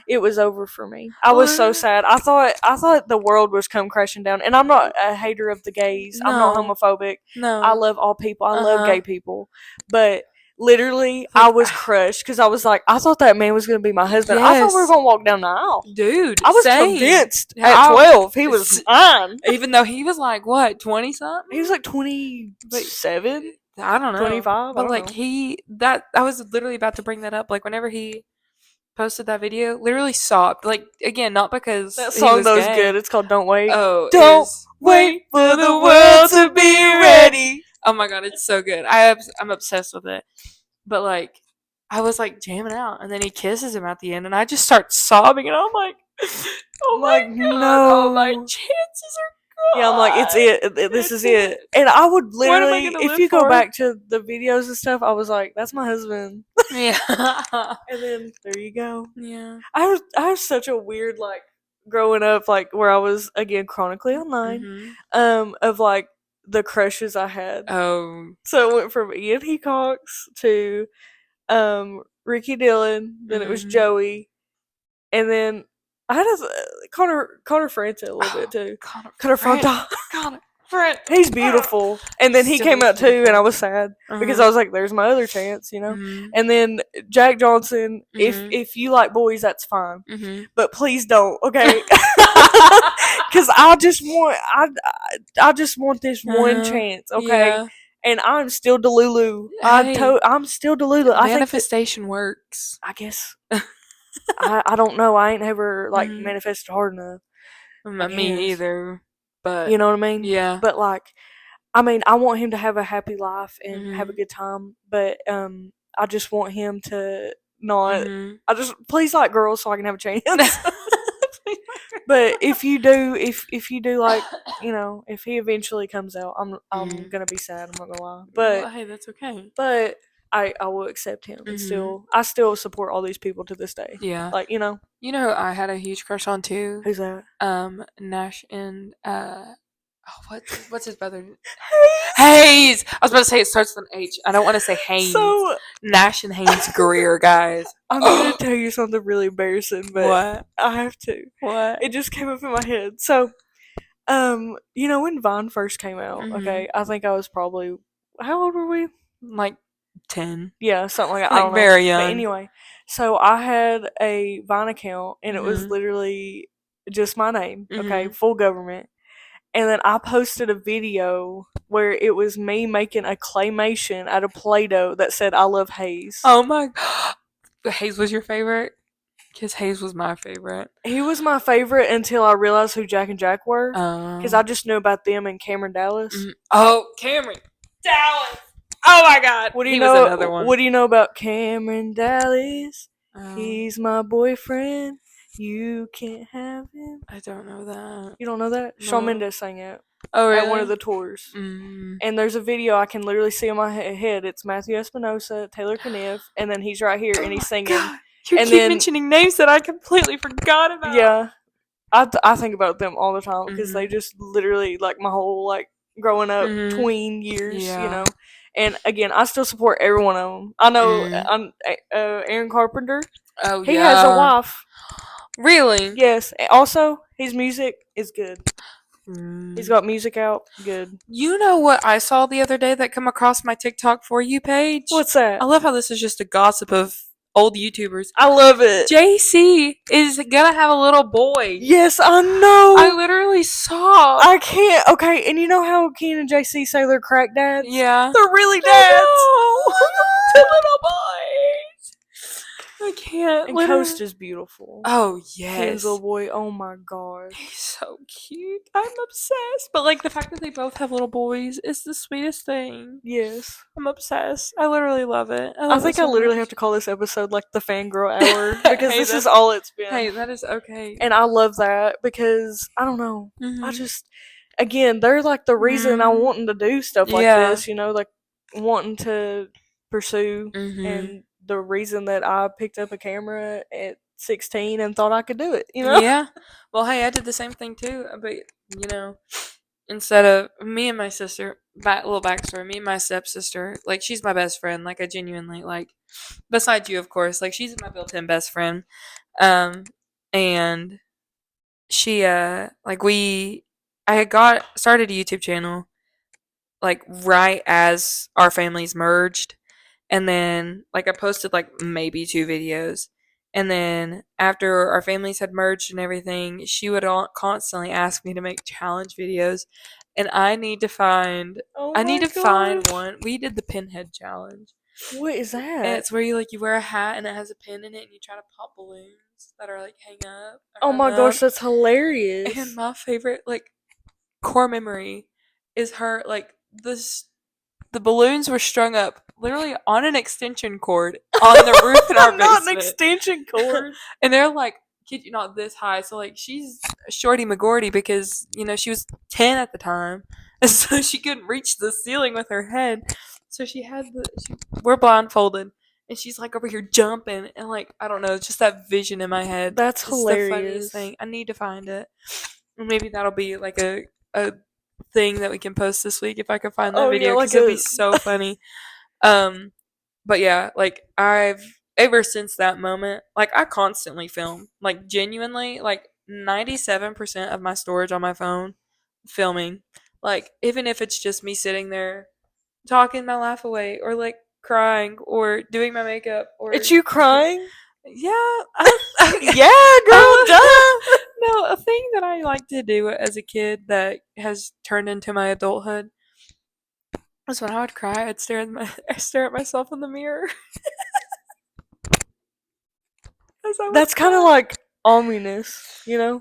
it was over for me. I was so sad. I thought the world was come crashing down. And I'm not a hater of the gays. No. I'm not homophobic. No. I love all people. I love gay people. But literally, I was crushed because I was like, I thought that man was going to be my husband. Yes. I thought we were going to walk down the aisle. Dude, I was convinced at 12 he was mine. Even though he was like, what, 20-something? He was like 27? I don't know. 25? But like I was literally about to bring that up. Like whenever he posted that video, literally sobbed. Like, again, not because that song was good. It's called Don't Wait. Oh, don't wait for the world to be ready. Oh my god, it's so good. I'm obsessed with it. But like, I was like jamming out, and then he kisses him at the end, and I just start sobbing, and I'm like, oh my god, no, all my chances are gone. Yeah, I'm like, it's it. This is it. And I would literally, if you go back to the videos and stuff, I was like, that's my husband. Yeah. And then there you go. Yeah. I was such a weird like growing up, like where I was again chronically online, of like the crushes I had. Oh. So it went from Ian Hecox to Ricky Dillon, then it was Joey, and then I had Connor Francis a little bit too. Connor Francis. Connor Francis. He's beautiful. And then he came out too, and I was sad because I was like, "There's my other chance," you know. Mm-hmm. And then Jack Johnson. Mm-hmm. If you like boys, that's fine, Mm-hmm. but please don't, okay? Because I just want this one chance, okay? Yeah. And I'm still Delulu. Hey, I'm still Delulu. I think manifestation works. I guess. I don't know. I ain't ever like Mhm. manifested hard enough. Me either. But You know what I mean? yeah. But like, I mean, I want him to have a happy life and have a Mhm. good time. But I just want him to not. Mhm. I just please like girls so I can have a chance. But if you do, if you do like, you know, if he eventually comes out, I'm gonna be sad. I'm not gonna lie. Well, hey, that's okay. But I will accept him and I still support all these people to this day. Yeah. Like, you know. You know who I had a huge crush on too? Who's that? Nash and what's his brother? Hayes. I was about to say it starts with an H. I don't want to say Haynes. So Nash and Haynes Greer, guys. I'm gonna tell you something really embarrassing, but what? I have to. What? It just came up in my head. So, you know, when Vine first came out, okay, I think I was probably how old were we? Like 10. Yeah, something like that. Like I don't know. very young. But anyway, so I had a Vine account and it was Mhm. literally just my name, okay, Mhm. full government. And then I posted a video where it was me making a claymation out of Play-Doh that said "I love Hayes." Oh my! Hayes was your favorite? Because Hayes was my favorite. He was my favorite until I realized who Jack and Jack were. Because I Oh. just knew about them and Cameron Dallas. Oh, Cameron Dallas. Oh my God. What do you He know? was another one. What do you know about Cameron Dallas? Oh, He's my boyfriend. You can't have him. I don't know that. You don't know that? No. Shawn Mendes sang it Oh, really? at one of the tours. And there's a video I can literally see in my head. It's Matthew Espinosa, Taylor Kniff, and then he's right here and he's singing. God. You and keep then, mentioning names that I completely forgot about. Yeah. I think about them all the time because they just literally like my whole like growing up tween years, you know. And again, I still support every one of them. I know Aaron Carpenter. Oh, he has a wife. Really? Yes. Also, his music is good. He's got music out. Good. You know what I saw the other day that come across my TikTok For You page? What's that? I love how this is just a gossip of old YouTubers. I love it. JC is gonna have a little boy. Yes, I know. I literally saw. I can't. Okay, and you know how Ken and JC say they're crack dads? Yeah. They're really dads. The little boys. I can't. And Coast is beautiful. Oh, yes. Ken's little boy. Oh my god. He's so cute. I'm obsessed. But like the fact that they both have little boys is the sweetest thing. Yes. I'm obsessed. I literally love it. I think I literally have to call this episode like the Fangirl Hour because this is all it's been. Hey, that is okay. And I love that because I don't know. I just again, they're like the reason I wanting to do stuff like this, you know, like wanting to pursue and the reason that I picked up a camera at 16 and thought I could do it, you know? Yeah. Well, hey, I did the same thing too, but you know, instead of me and my sister, little backstory, me and my stepsister, like she's my best friend, like I genuinely like, besides you, of course, like she's my built-in best friend, and she, like I had started a YouTube channel, like right as our families merged. And then, like, I posted, like, maybe 2 videos. And then, after our families had merged and everything, she would constantly ask me to make challenge videos. And I need to find... find one. We did the pinhead challenge. What is that? And it's where you wear a hat and it has a pin in it and you try to pop balloons that are, like, hang up. Oh my gosh, that's hilarious. And my favorite, like, core memory is her, like, the balloons were strung up literally on an extension cord on the roof in our basement. Not an extension cord. And they're like, kid you not, this high. So like she's Shorty McGordy because, you know, she was 10 at the time. And so she couldn't reach the ceiling with her head. So we're blindfolded. And she's like over here jumping. And like, I don't know, it's just that vision in my head. That's hilarious. The funniest thing. I need to find it. Maybe that'll be like a thing that we can post this week if I can find that video because it'll be so funny. But yeah, like ever since that moment, like I constantly film, like genuinely, like 97% of my storage on my phone, filming. Like even if it's just me sitting there talking my laugh away, or like crying, or doing my makeup, or It's you crying? yeah, Yeah, girl, duh. no, a thing that I like to do as a kid that has turned into my adulthood was when I would cry, I stare at myself in the mirror as I would That's kind of cry. like ominous, you know?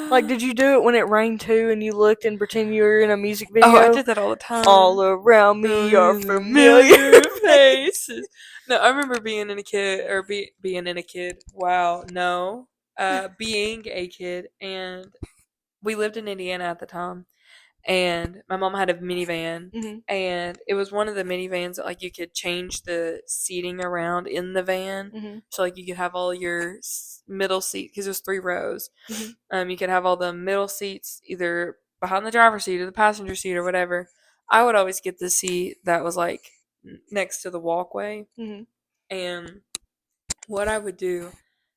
Like, Yeah. did you do it when it rained too and you looked and pretend you were in a music Oh, I video? did that all the All time. around me are familiar Familiar faces. faces. No, I remember being in a kid, or being in a kid. Wow, no, being a kid, and we lived in Indiana at the time, and my mom had a minivan, Mm-hmm. and it was one of the minivans that like you could change the seating around in the van, Mm-hmm. so like you could have all your middle seat, because there's 3 rows. Mm-hmm. You could have all the middle seats either behind the driver's seat or the passenger seat or whatever. I would always get the seat that was like next to the walkway, Mm-hmm. and what I would do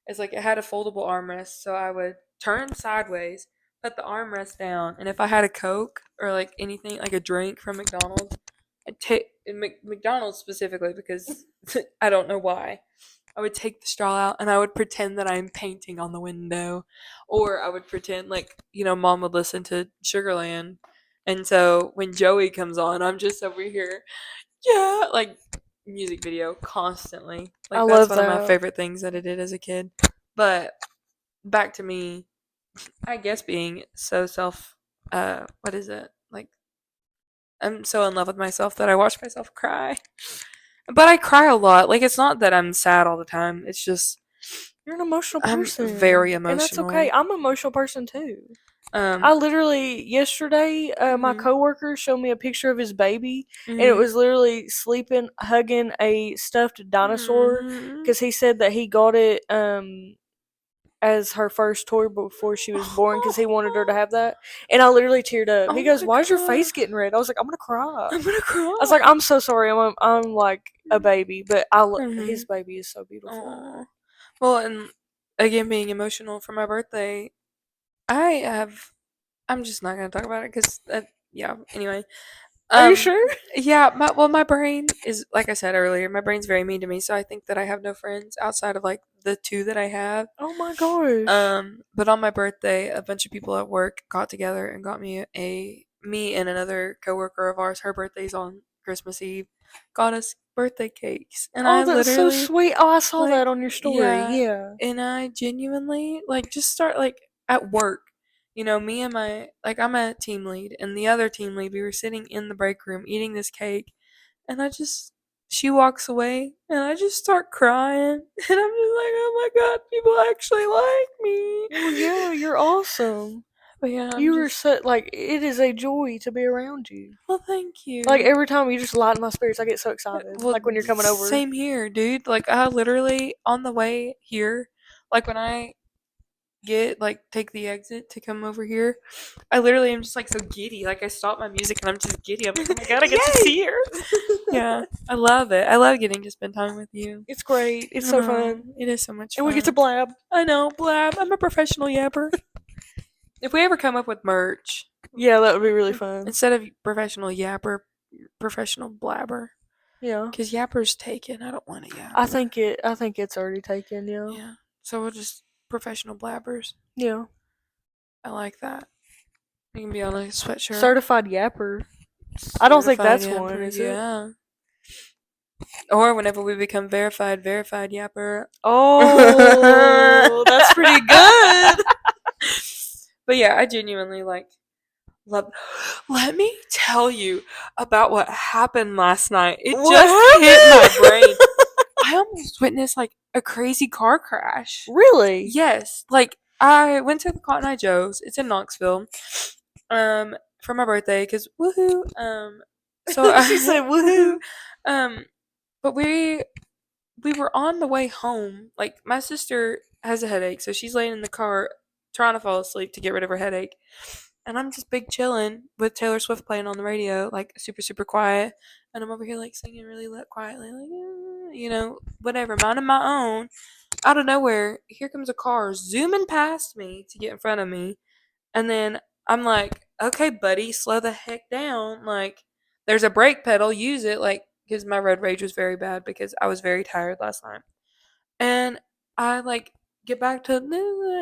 is like it had a foldable armrest, so I would turn sideways, put the armrest down, and if I had a Coke or like anything like a drink from McDonald's, I'd take McDonald's specifically because I don't know why. I would take the straw out and I would pretend that I'm painting on the window, or I would pretend like Mom would listen to Sugarland, and so when Joey comes on, I'm just over here, yeah, like music video constantly. I Like that's love one of my that. favorite things that I did as a kid. But back to me, I guess being so what is it? Like I'm so in love with myself that I watch myself cry. But I cry a lot. Like it's not that I'm sad all the time. It's just You're an emotional I'm person. very And that's okay. emotional. I'm an emotional person too. Um I literally yesterday, my mhm, coworker showed me a picture of his baby, and it mhm, was literally sleeping, hugging a stuffed dinosaur, mhm. because he said that he got it as her first toy before she was born, because he wanted her to have that. And I literally teared up. Oh He goes, my "Why is your god. face getting red?" I was like, "I'm gonna cry." I'm gonna I was like, cry. "I'm so sorry. I'm like a baby, but his Mhm. baby is so beautiful." Aw. Well, and again, being emotional for my birthday, I have. I'm just not gonna talk about it because, yeah. Anyway, Are you um, sure? yeah. My brain is, like I said earlier, my brain's very mean to me. So I think that I have no friends outside of like the 2 that I have. Oh my gosh. But on my birthday, a bunch of people at work got together and got me and another coworker of ours. Her birthday's on Christmas Eve. Got us birthday cakes, and Oh, I that's so literally sweet. Oh, I saw like, that on your story. yeah, Yeah. and I genuinely like just start like at work. Me and I'm a team lead, and the other team lead, we were sitting in the break room eating this cake, and she walks away, and I just start crying, and I'm just like, oh my god, people actually like me. Well, yeah, you're awesome. But yeah, I'm You are just, so like it is a joy to be around you. well, thank Like you. every time you just lighten my spirits, I get so excited. Well, Like when you're coming over. same here, dude. Like I literally on the way here, like when I take the exit to come over here, I literally am just like so giddy. Like I stop my music and I'm just giddy. I'm like, oh my god, I get to Yay! see her. Yeah, I love it. I love getting to spend time with you. It's great. It's I so know fun, it is so much and we get to fun. blab. I know, blab. I'm a professional yapper. If we ever come up with merch, Yeah, that would be really fun. instead of professional yapper, professional blabber, Yeah, because yapper's taken. I don't want a I yapper. think it. I think it's already taken. Yeah, Yeah, so we'll just professional blabbers. yeah. I like that. You can be on a sweatshirt. Certified yapper. I don't think Certified that's one, yapper, is it? yeah. Or whenever we become verified yapper. Oh, that's pretty good. But yeah, I genuinely love. Let me tell you about what happened last night. It What just hit my brain. happened? I almost witnessed like a crazy car crash. Really? Yes, like I went to the Cotton Eye Joe's. It's in Knoxville. For my birthday, cause woohoo. So She said, woohoo. "Woohoo!" Um, but we were on the way home. Like my sister has a headache, so she's laying in the car trying to fall asleep to get rid of her headache. And I'm just big chilling with Taylor Swift playing on the radio, like super super quiet. And I'm over here like singing really quietly, like whatever, minding my own. Out of nowhere, here comes a car zooming past me to get in front of me. And then I'm like, okay, buddy, slow the heck down. Like, there's a brake pedal, use it. Like, because my road rage was very bad because I was very tired last night. And I like get back to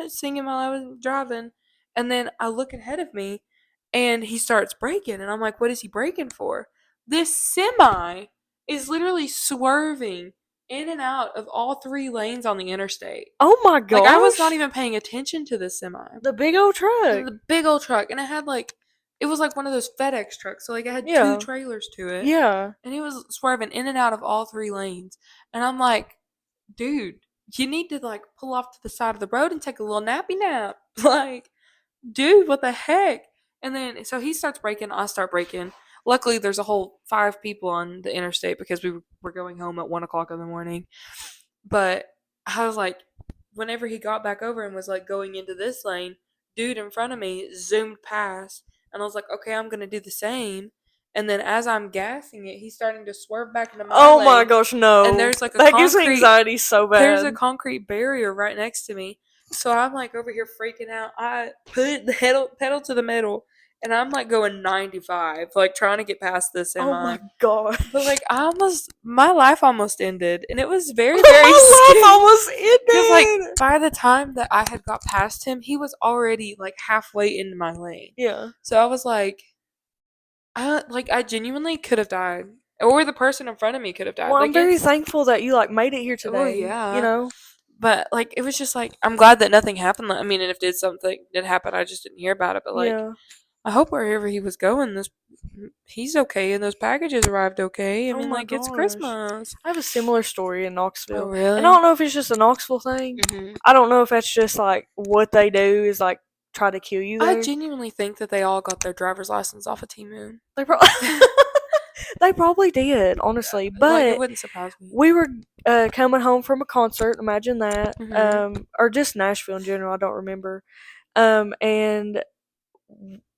singing while I was driving, and then I look ahead of me, and he starts braking, and I'm like, "What is he braking for?" This semi is literally swerving in and out of all three lanes on the interstate. Oh my Like I was gosh. not even paying attention to this semi, The big old truck. the big old truck, and it was like one of those FedEx trucks, so like it had two Yeah. trailers to it, Yeah. and he was swerving in and out of all three lanes, and I'm like, dude, you need to like pull off to the side of the road and take a little nappy nap. Like, dude, what the heck? And then so he starts braking, I start braking. Luckily, there's a whole 5 people on the interstate because we were going home at 1 o'clock in the morning. But I was like, whenever he got back over and was like going into this lane, dude in front of me zoomed past, and I was like, okay, I'm gonna do the same. And then as I'm gassing it, he's starting to swerve back into my Oh lane. my gosh, no. And there's like that gives me anxiety so bad. There's a concrete barrier right next to me. So I'm like over here freaking out. I put the pedal to the metal, and I'm like going 95, like trying to get past this semi. Oh my gosh. But like my life almost ended, and it was very, very my scary. life almost ended. Because like by the time that I had got past him, he was already like halfway into my lane. Yeah. So I was like, I genuinely could have died, or the person in front of me could have died. Well, like, I'm very thankful that you like made it here today. Oh yeah. You know. But like it was just like I'm glad that nothing happened. I mean, and if something did happen, I just didn't hear about it. But like, Yeah. I hope wherever he was going, he's okay, and those packages arrived okay. I Oh mean, my like it's gosh. Christmas. I have a similar story in Knoxville. Oh really? And I don't know if it's just a Knoxville thing. Mhm. I don't know if that's just like what they do is like try to kill you I there. genuinely think that they all got their driver's license off of T-Moon. They they probably did, honestly. Like, But it wouldn't surprise me. we were coming home from a concert. Imagine that, Mhm. or just Nashville in general. I don't remember. And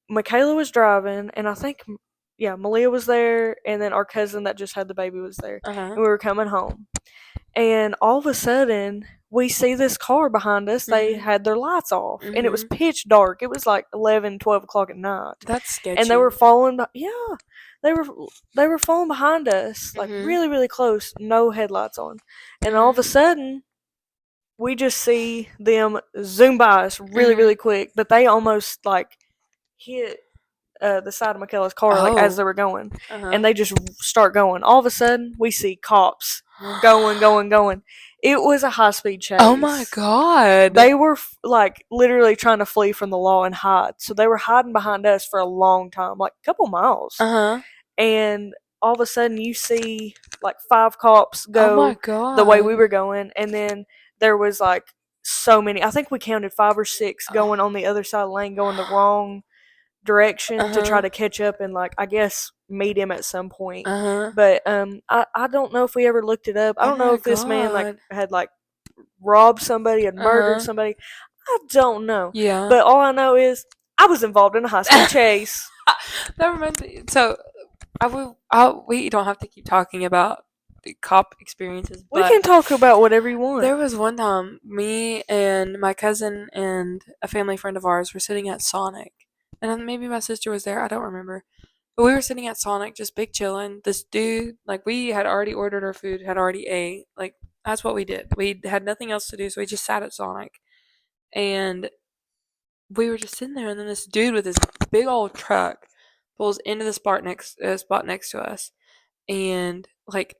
Michaela was driving, and I think, yeah, Malia was there, and then our cousin that just had the baby was there, and we were coming home. And all of a sudden, we see this car behind us. They had their lights off, and it was pitch dark. It was like 11, 12 o'clock at night. That's sketchy. And they were following. Yeah, they were falling behind us, like really, really close. No headlights on, and all of a sudden, we just see them zoom by us really, really quick. But they almost like hit the side of Michaela's car like as they were going, and they just start going. All of a sudden, we see cops going. It was a high speed chase. Oh my god! They were like literally trying to flee from the law and hide. So they were hiding behind us for a long time, like a couple miles. And all of a sudden, you see like 5 cops go the way we were going, and then there was like so many. I think we counted 5 or 6 going on the other side of the lane, going the wrong direction to try to catch up and like I guess meet him at some point. But I don't know if we ever looked it up. I don't know if this man like had like robbed somebody, had murdered somebody. I don't know. Yeah. But all I know is I was involved in a high speed chase. That reminds me. So we don't have to keep talking about the cop experiences. We can talk about whatever you want. There was one time me and my cousin and a family friend of ours were sitting at Sonic. And then maybe my sister was there. I don't remember. But we were sitting at Sonic, just big chilling. This dude, like, we had already ordered our food, had already ate. Like, that's what we did. We had nothing else to do, so we just sat at Sonic. And we were just sitting there, and then this dude with this big old truck pulls into the spot next to us. And, like,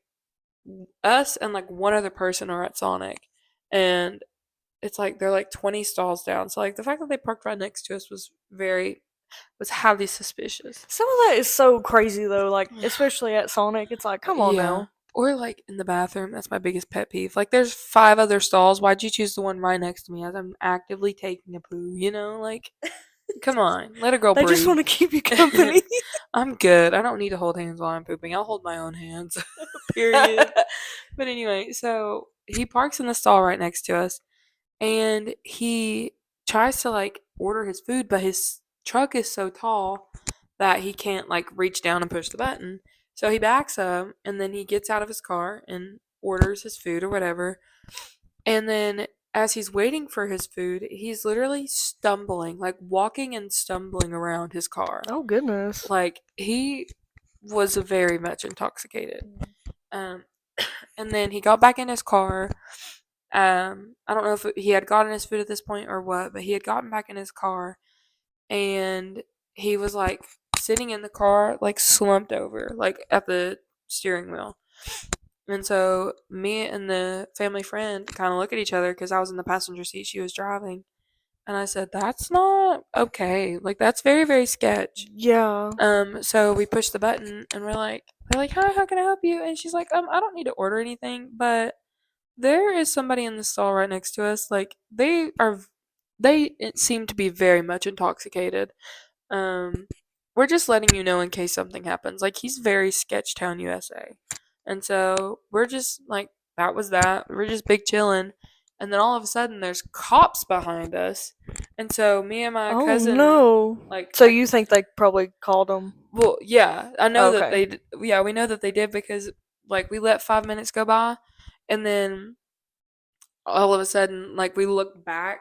us and, like, one other person are at Sonic. And it's like they're like 20 stalls down. So like the fact that they parked right next to us was highly suspicious. Some of that is so crazy though, like especially at Sonic. It's like, come on now. Or like in the bathroom, that's my biggest pet peeve. Like there's 5 other stalls. Why'd you choose the one right next to me as I'm actively taking a poo? Like, come on, let a girl breathe. They just want to keep you company. I'm good. I don't need to hold hands while I'm pooping. I'll hold my own hands. Period. But anyway, so he parks in the stall right next to us. And he tries to like order his food, but his truck is so tall that he can't like reach down and push the button. So he backs up, and then he gets out of his car and orders his food or whatever. And then as he's waiting for his food, he's literally stumbling, like walking and stumbling around his car. Oh goodness. Like he was very much intoxicated. Um, and then he got back in his car. I don't know if he had gotten his food at this point or what, but he had gotten back in his car, and he was like sitting in the car, like slumped over, like at the steering wheel. And so me and the family friend kind of look at each other because I was in the passenger seat, she was driving, and I said, "That's not okay. Like that's very, very sketch." Yeah. So we push the button, and they're like, "Hi, how can I help you?" And she's like, I don't need to order anything, but there is somebody in the stall right next to us. Like they seem to be very much intoxicated. Um, we're just letting you know in case something happens. Like he's very Sketchtown, USA, and so we're just like that was that. We're just big chilling, and then all of a sudden there's cops behind us, and so me and my Oh cousin, no. like So you think they probably called them? well, yeah, I know that Okay. they, yeah, we know that they did because like we let 5 minutes go by, and then all of a sudden, like we look back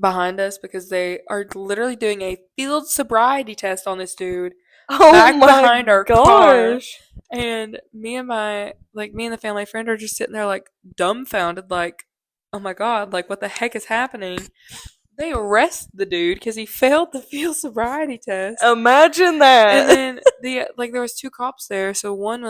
behind us because they are literally doing a field sobriety test on this dude Oh back my behind our car. gosh. And me and the family friend are just sitting there like dumbfounded, like, oh my god, like what the heck is happening? They arrest the dude because he failed the field sobriety test. Imagine And that. then there was two cops there, so one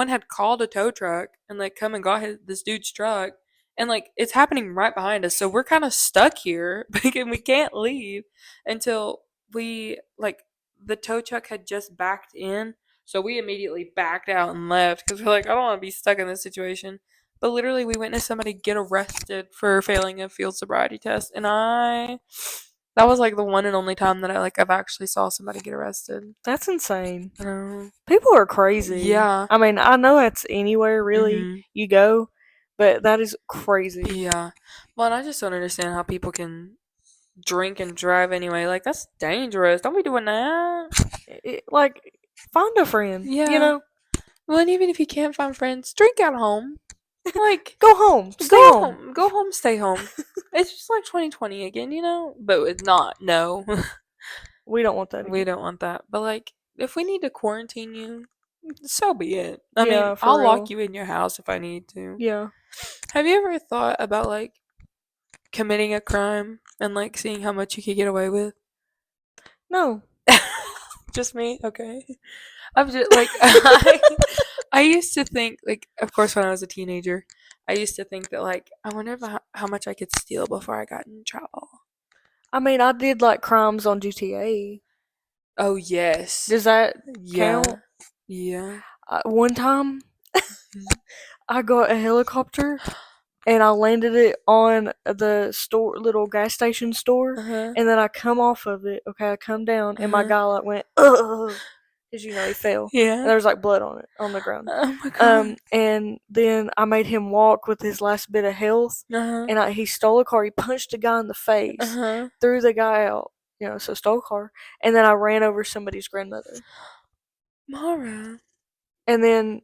had called a tow truck and like come and got this dude's truck, and like it's happening right behind us, so we're kind of stuck here because we can't leave until we like the tow truck had just backed in, so we immediately backed out and left because we're like, I don't want to be stuck in this situation. But literally, we witnessed somebody get arrested for failing a field sobriety test, and that was like the one and only time that I've actually saw somebody get arrested. That's insane. I know. People are crazy. Yeah. I mean, I know that's anywhere really Mhm. you go, but that is crazy. Yeah. Well, and I just don't understand how people can drink and drive anyway. Like that's dangerous. Don't be doing that. Like, find a friend, you Yeah. know? Well, and even if you can't find friends, drink at home. Like Go home. Stay go home. home. Go home, stay home. It's just like 2020 again, you know? But it's not. No. We don't want that We again. don't want that. But like if we need to quarantine you, so be it. I mean, Yeah, for I'll lock real. you in your house if I need to. Yeah. Have you ever thought about like committing a crime and like seeing how much you could get away with? No. Just me? Okay. I'm just like I used to think like of course when I was a teenager, I used to think that like I wonder if how much I could steal before I got in trouble. I mean, I did like crimes on GTA. Oh yes. Does that Yeah. count? Yeah. One time, I got a helicopter and I landed it on the store, little gas station store, Uh-huh. and then I come off of it. Okay, I come down, and my Uh-huh. guy like went, ugh, because he fell, and Yeah. there was like blood on it on the ground. Oh my god. And then I made him walk with his last bit of health, Uh-huh. and he stole a car. He punched a guy in the face, Uh-huh. threw the guy out, so stole a car, and then I ran over somebody's grandmother, Mara. and then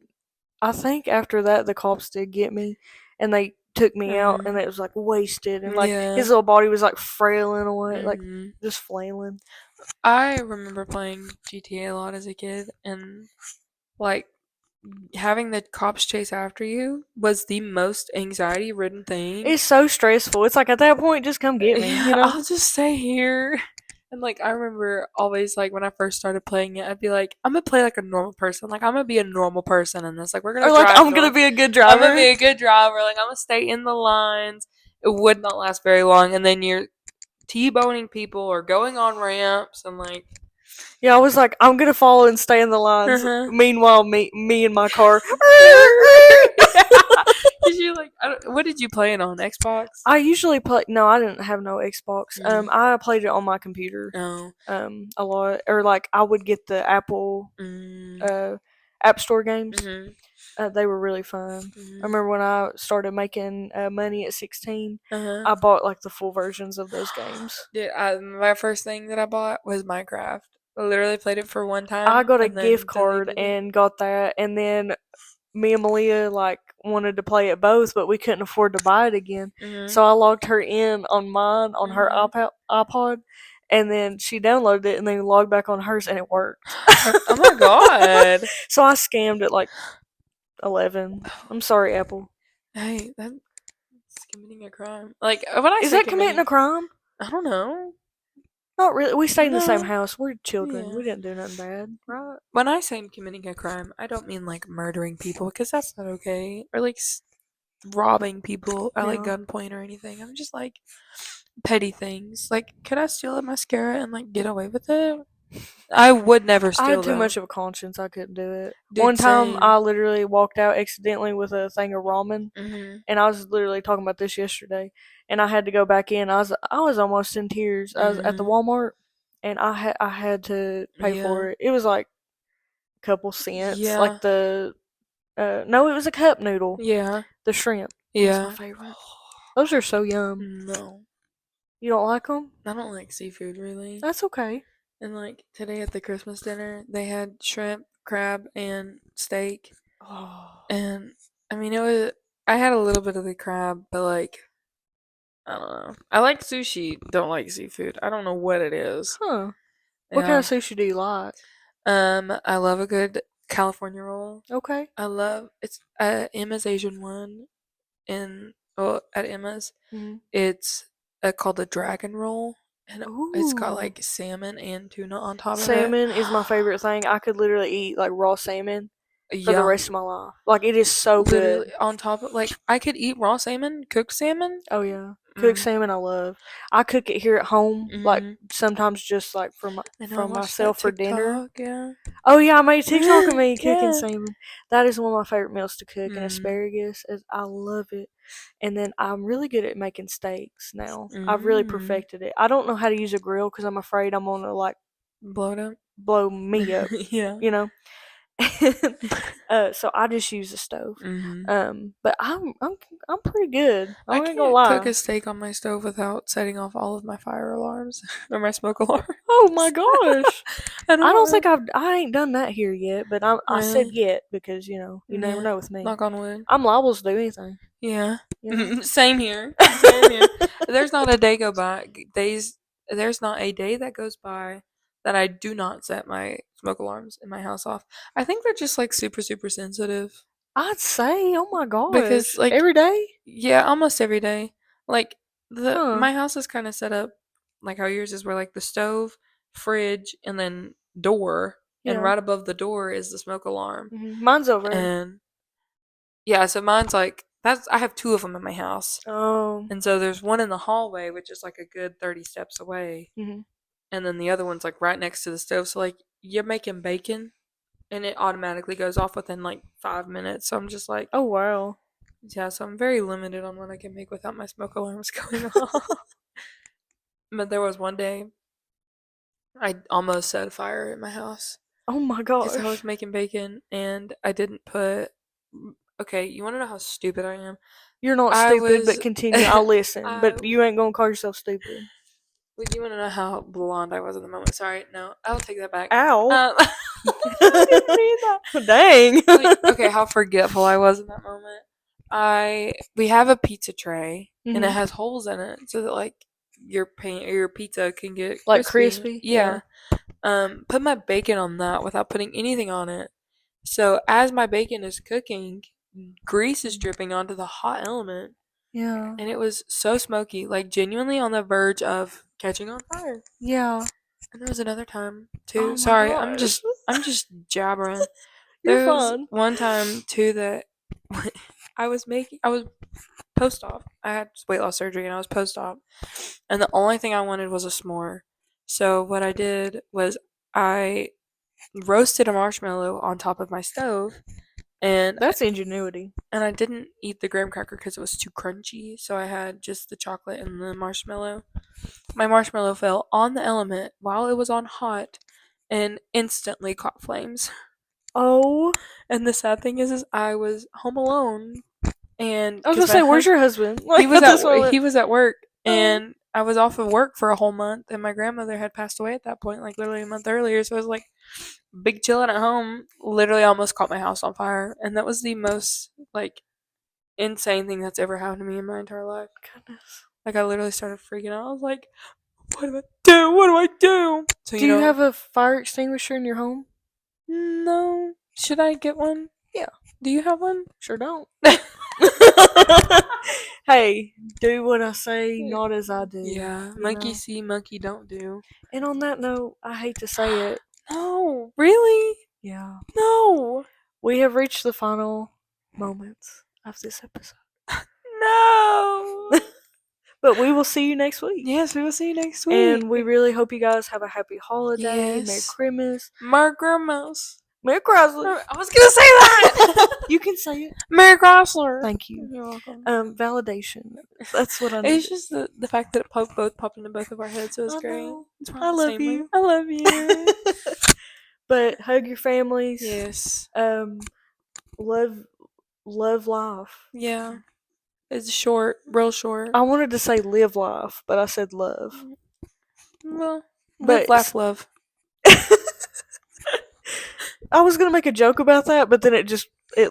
I think after that the cops did get me, and they took me out, and it was like wasted, and like his Yeah. little body was like frailing away, like Mhm. just flailing. I remember playing GTA a lot as a kid, and like having the cops chase after you was the most anxiety ridden thing. It's so stressful. It's like at that point, just come get me, Yeah, I'll just stay here. And like I remember always like when I first started playing it, I'd be like, I'm gonna play like a normal person. Like I'm gonna be a normal person in this. Like we're gonna Or like drive I'm gonna normal. be a good I'm gonna driver. be a good driver. Like I'm gonna stay in the lines. It would not last very long, and then you're T-boning people or going on ramps and like. Yeah, I was like, I'm gonna follow and stay in the lines. Uh-huh. Meanwhile, me and my car. Cause you like, what did you play it on Xbox? I usually play. No, I didn't have no Xbox. Mm. I played it on my computer. Oh. A lot, or like I would get the Apple, Mm. App Store games. Mhm. They were really fun. I Mhm. remember when I started making money at 16, Uh-huh. I bought like the full versions of those games. Dude, my first thing that I bought was Minecraft. I literally played it for one I time got a and gift then card deleted it. and got that, and then me and Malia like wanted to play at both, but we couldn't afford to buy it again. Mhm. So I logged her in on mine on her Mhm. iPod, and then she downloaded it and then logged back on hers and it worked. Oh my god. So I scammed at like 11. I'm sorry, Apple. Hey, that's committing a crime. Like when I Is say that committing committing, a crime? I don't know. Not really. We stayed in the same No. house. We're children. Yeah. We didn't do nothing bad, right? When I say I'm committing a crime, I don't mean like murdering people because that's not okay, or like robbing people at like Yeah. gunpoint or anything. I'm just like petty things. Like, could I steal a mascara and like get away with it? I would never I had steal too though. much of a conscience. I couldn't do it. One Dude, time, I same. literally walked out accidentally with a thing of ramen, Mhm. and I was literally talking about this yesterday. And I had to go back in. I was almost in tears. I was at the Mhm. Walmart, and I had to pay Yeah. for it. It was like a couple cents. Yeah. Like the no, it was a cup noodle. Yeah. The shrimp was my Yeah. favorite. Those are so yum. No. You don't like them? I don't like seafood really. That's okay. And like today at the Christmas dinner, they had shrimp, crab, and steak. Oh, And I mean, it was. I had a little bit of the crab, but like, I don't know. I like sushi. Don't like seafood. I don't know what it is. huh. What kind Yeah. of sushi do you like? I love a good California roll. Okay. I love it's Emma's Asian one in at Emma's. Mm. It's called the dragon roll, and it's got Ooh. like salmon and tuna on top of it. Salmon is my favorite thing. I could literally eat like raw salmon for the Yeah, rest of my life. Like it is so literally good. on top of like I could eat raw salmon, cooked salmon. Oh yeah. Cooked Mm. salmon I love. I cook it here at home, like Mhm. sometimes just like I know I for watched that myself for dinner. TikTok. Yeah. Oh yeah, I made TikTok of me cooking Yeah. salmon. That is one of my favorite meals to cook, and Mm. asparagus is I love it. And then I'm really good at making steaks now. I've really Mm. perfected it. I don't know how to use a grill because I'm afraid I'm gonna like Blow it up. blow me up, Yeah. you know. So I just use the stove. Mhm. But I'm pretty good. I I ain't gonna can't cook lie. a steak on my stove without setting off all of my fire alarms or my smoke alarms. Oh my gosh. I I don't don't think I ain't done that here yet, but I said really. yet because you never Yeah. know with me. Knock on wood. I'm liable to do anything. Yeah. You know. Same here. Same here. There's not a day go by days. There's not a day that goes by that I do not set my smoke alarms in my house off. I think they're just like super super sensitive I'd say, oh my because gosh, like every day, yeah, almost every day. Like the huh? my house is kind of set up like how yours is, where like the stove, fridge, and then door, and Yeah. right above the door is the smoke alarm. Mine's over there. And yeah, so mine's like that's I have two of them in my house. Um. And so there's one in the hallway, which is like a good 30 steps away. Mhm. And then the other one's like right next to the stove. So, like, you're making bacon and it automatically goes off within like 5 minutes. So I'm just like, Oh wow. yeah, so I'm very limited on what I can make without my smoke alarms going off. But there was one day I almost set a fire in my house Oh my because I was gosh. making bacon and I didn't put. Okay, you want to know how stupid I am? You're not I stupid, was. but continue. I'll listen, I but you ain't gonna call yourself stupid. Would you want to know how blonde I was in the moment? Sorry, no, I'll take that back. Ow. I didn't mean that. Dang. Okay, how forgetful I was in that moment. We have a pizza tray and it Mhm. has holes in it so that like your pizza can get Like crispy. crispy. Yeah. Yeah. Put my bacon on that without putting anything on it. So as my bacon is cooking, grease is dripping onto the hot element, Yeah. and it was so smoky, like genuinely on the verge of catching on fire. Yeah. And there was another time too. Oh my Sorry, gosh. I'm just jabbering. You're There was fine. one time too that I was post op. I had weight loss surgery and I was post op, and the only thing I wanted was a s'more. So what I did was I roasted a marshmallow on top of my stove, and That's ingenuity. I didn't eat the graham cracker because it was too crunchy. So I had just the chocolate and the marshmallow. My marshmallow fell on the element while it was on hot, and instantly caught flames. Oh. And the sad thing is I was home alone, and I was because gonna say, where's your husband? he Like was at at this moment. he was at work, Oh. and I was off of work for a whole month, and my grandmother had passed away at that point, like literally a month earlier. So I was like, big chilling at home. Literally, almost caught my house on fire, and that was the most like insane thing that's ever happened to me in my entire life. Goodness. Like I literally started freaking out. I was like, "What do I do? What do I do?" So do you have a fire extinguisher in your home? No. Should I get one? Yeah. Do you have one? Sure don't. Hey, do what I say, not as I do. Yeah. Monkey see, monkey don't do. And on that note, I hate to say it. No. Really? Yeah. No. We have reached the final moments of this episode. No. But we will see you next week. Yes, we will see you next week. And we really hope you guys have a happy holiday. Yes. Merry Christmas. Merry Christmas. Merry Chrysler. I was gonna say that. You can say it. Merry Chrysler. Thank you. You're welcome. Validation. That's what I need. It's just the fact that it popped into both of our heads, so it's great. I love you. I love you. But hug your families. Yes. Love life. Yeah. It's short, real short. I wanted to say live life, but I said love. Well, live, laugh, love. I was gonna make a joke about that, but then it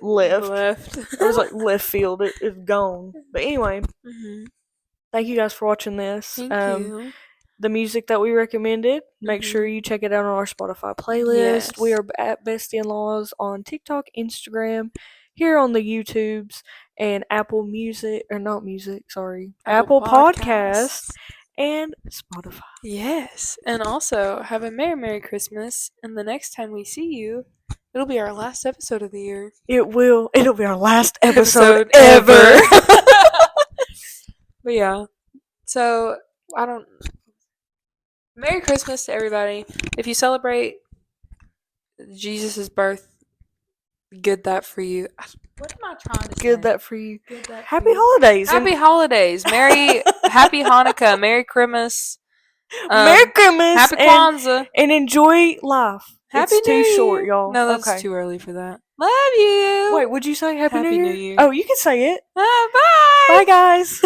left. Left. I was like left field. It's gone. But anyway, thank you guys for watching this. Thank you. The music that we recommended, make sure you check it out on our Spotify playlist. Yes. We are at BESTIEINLAWS on TikTok, Instagram, here on the YouTubes, and Apple Music, or not music, sorry, Apple Podcasts, and Spotify. Yes. And also, have a Merry Christmas, and the next time we see you, it'll be our last episode of the year. It will. It'll be our last episode ever. But yeah. So, Merry Christmas to everybody. If you celebrate Jesus' birth, good that for you. What am I trying to say? Good that for you. Happy holidays. Happy holidays. Happy Hanukkah. Merry Christmas. Merry Christmas. Happy Kwanzaa. And enjoy life. It's too short, y'all. No, that's too early for that. Love you. Wait, would you say Happy New New Year? Year. Oh, you can say it. Bye. Bye, guys.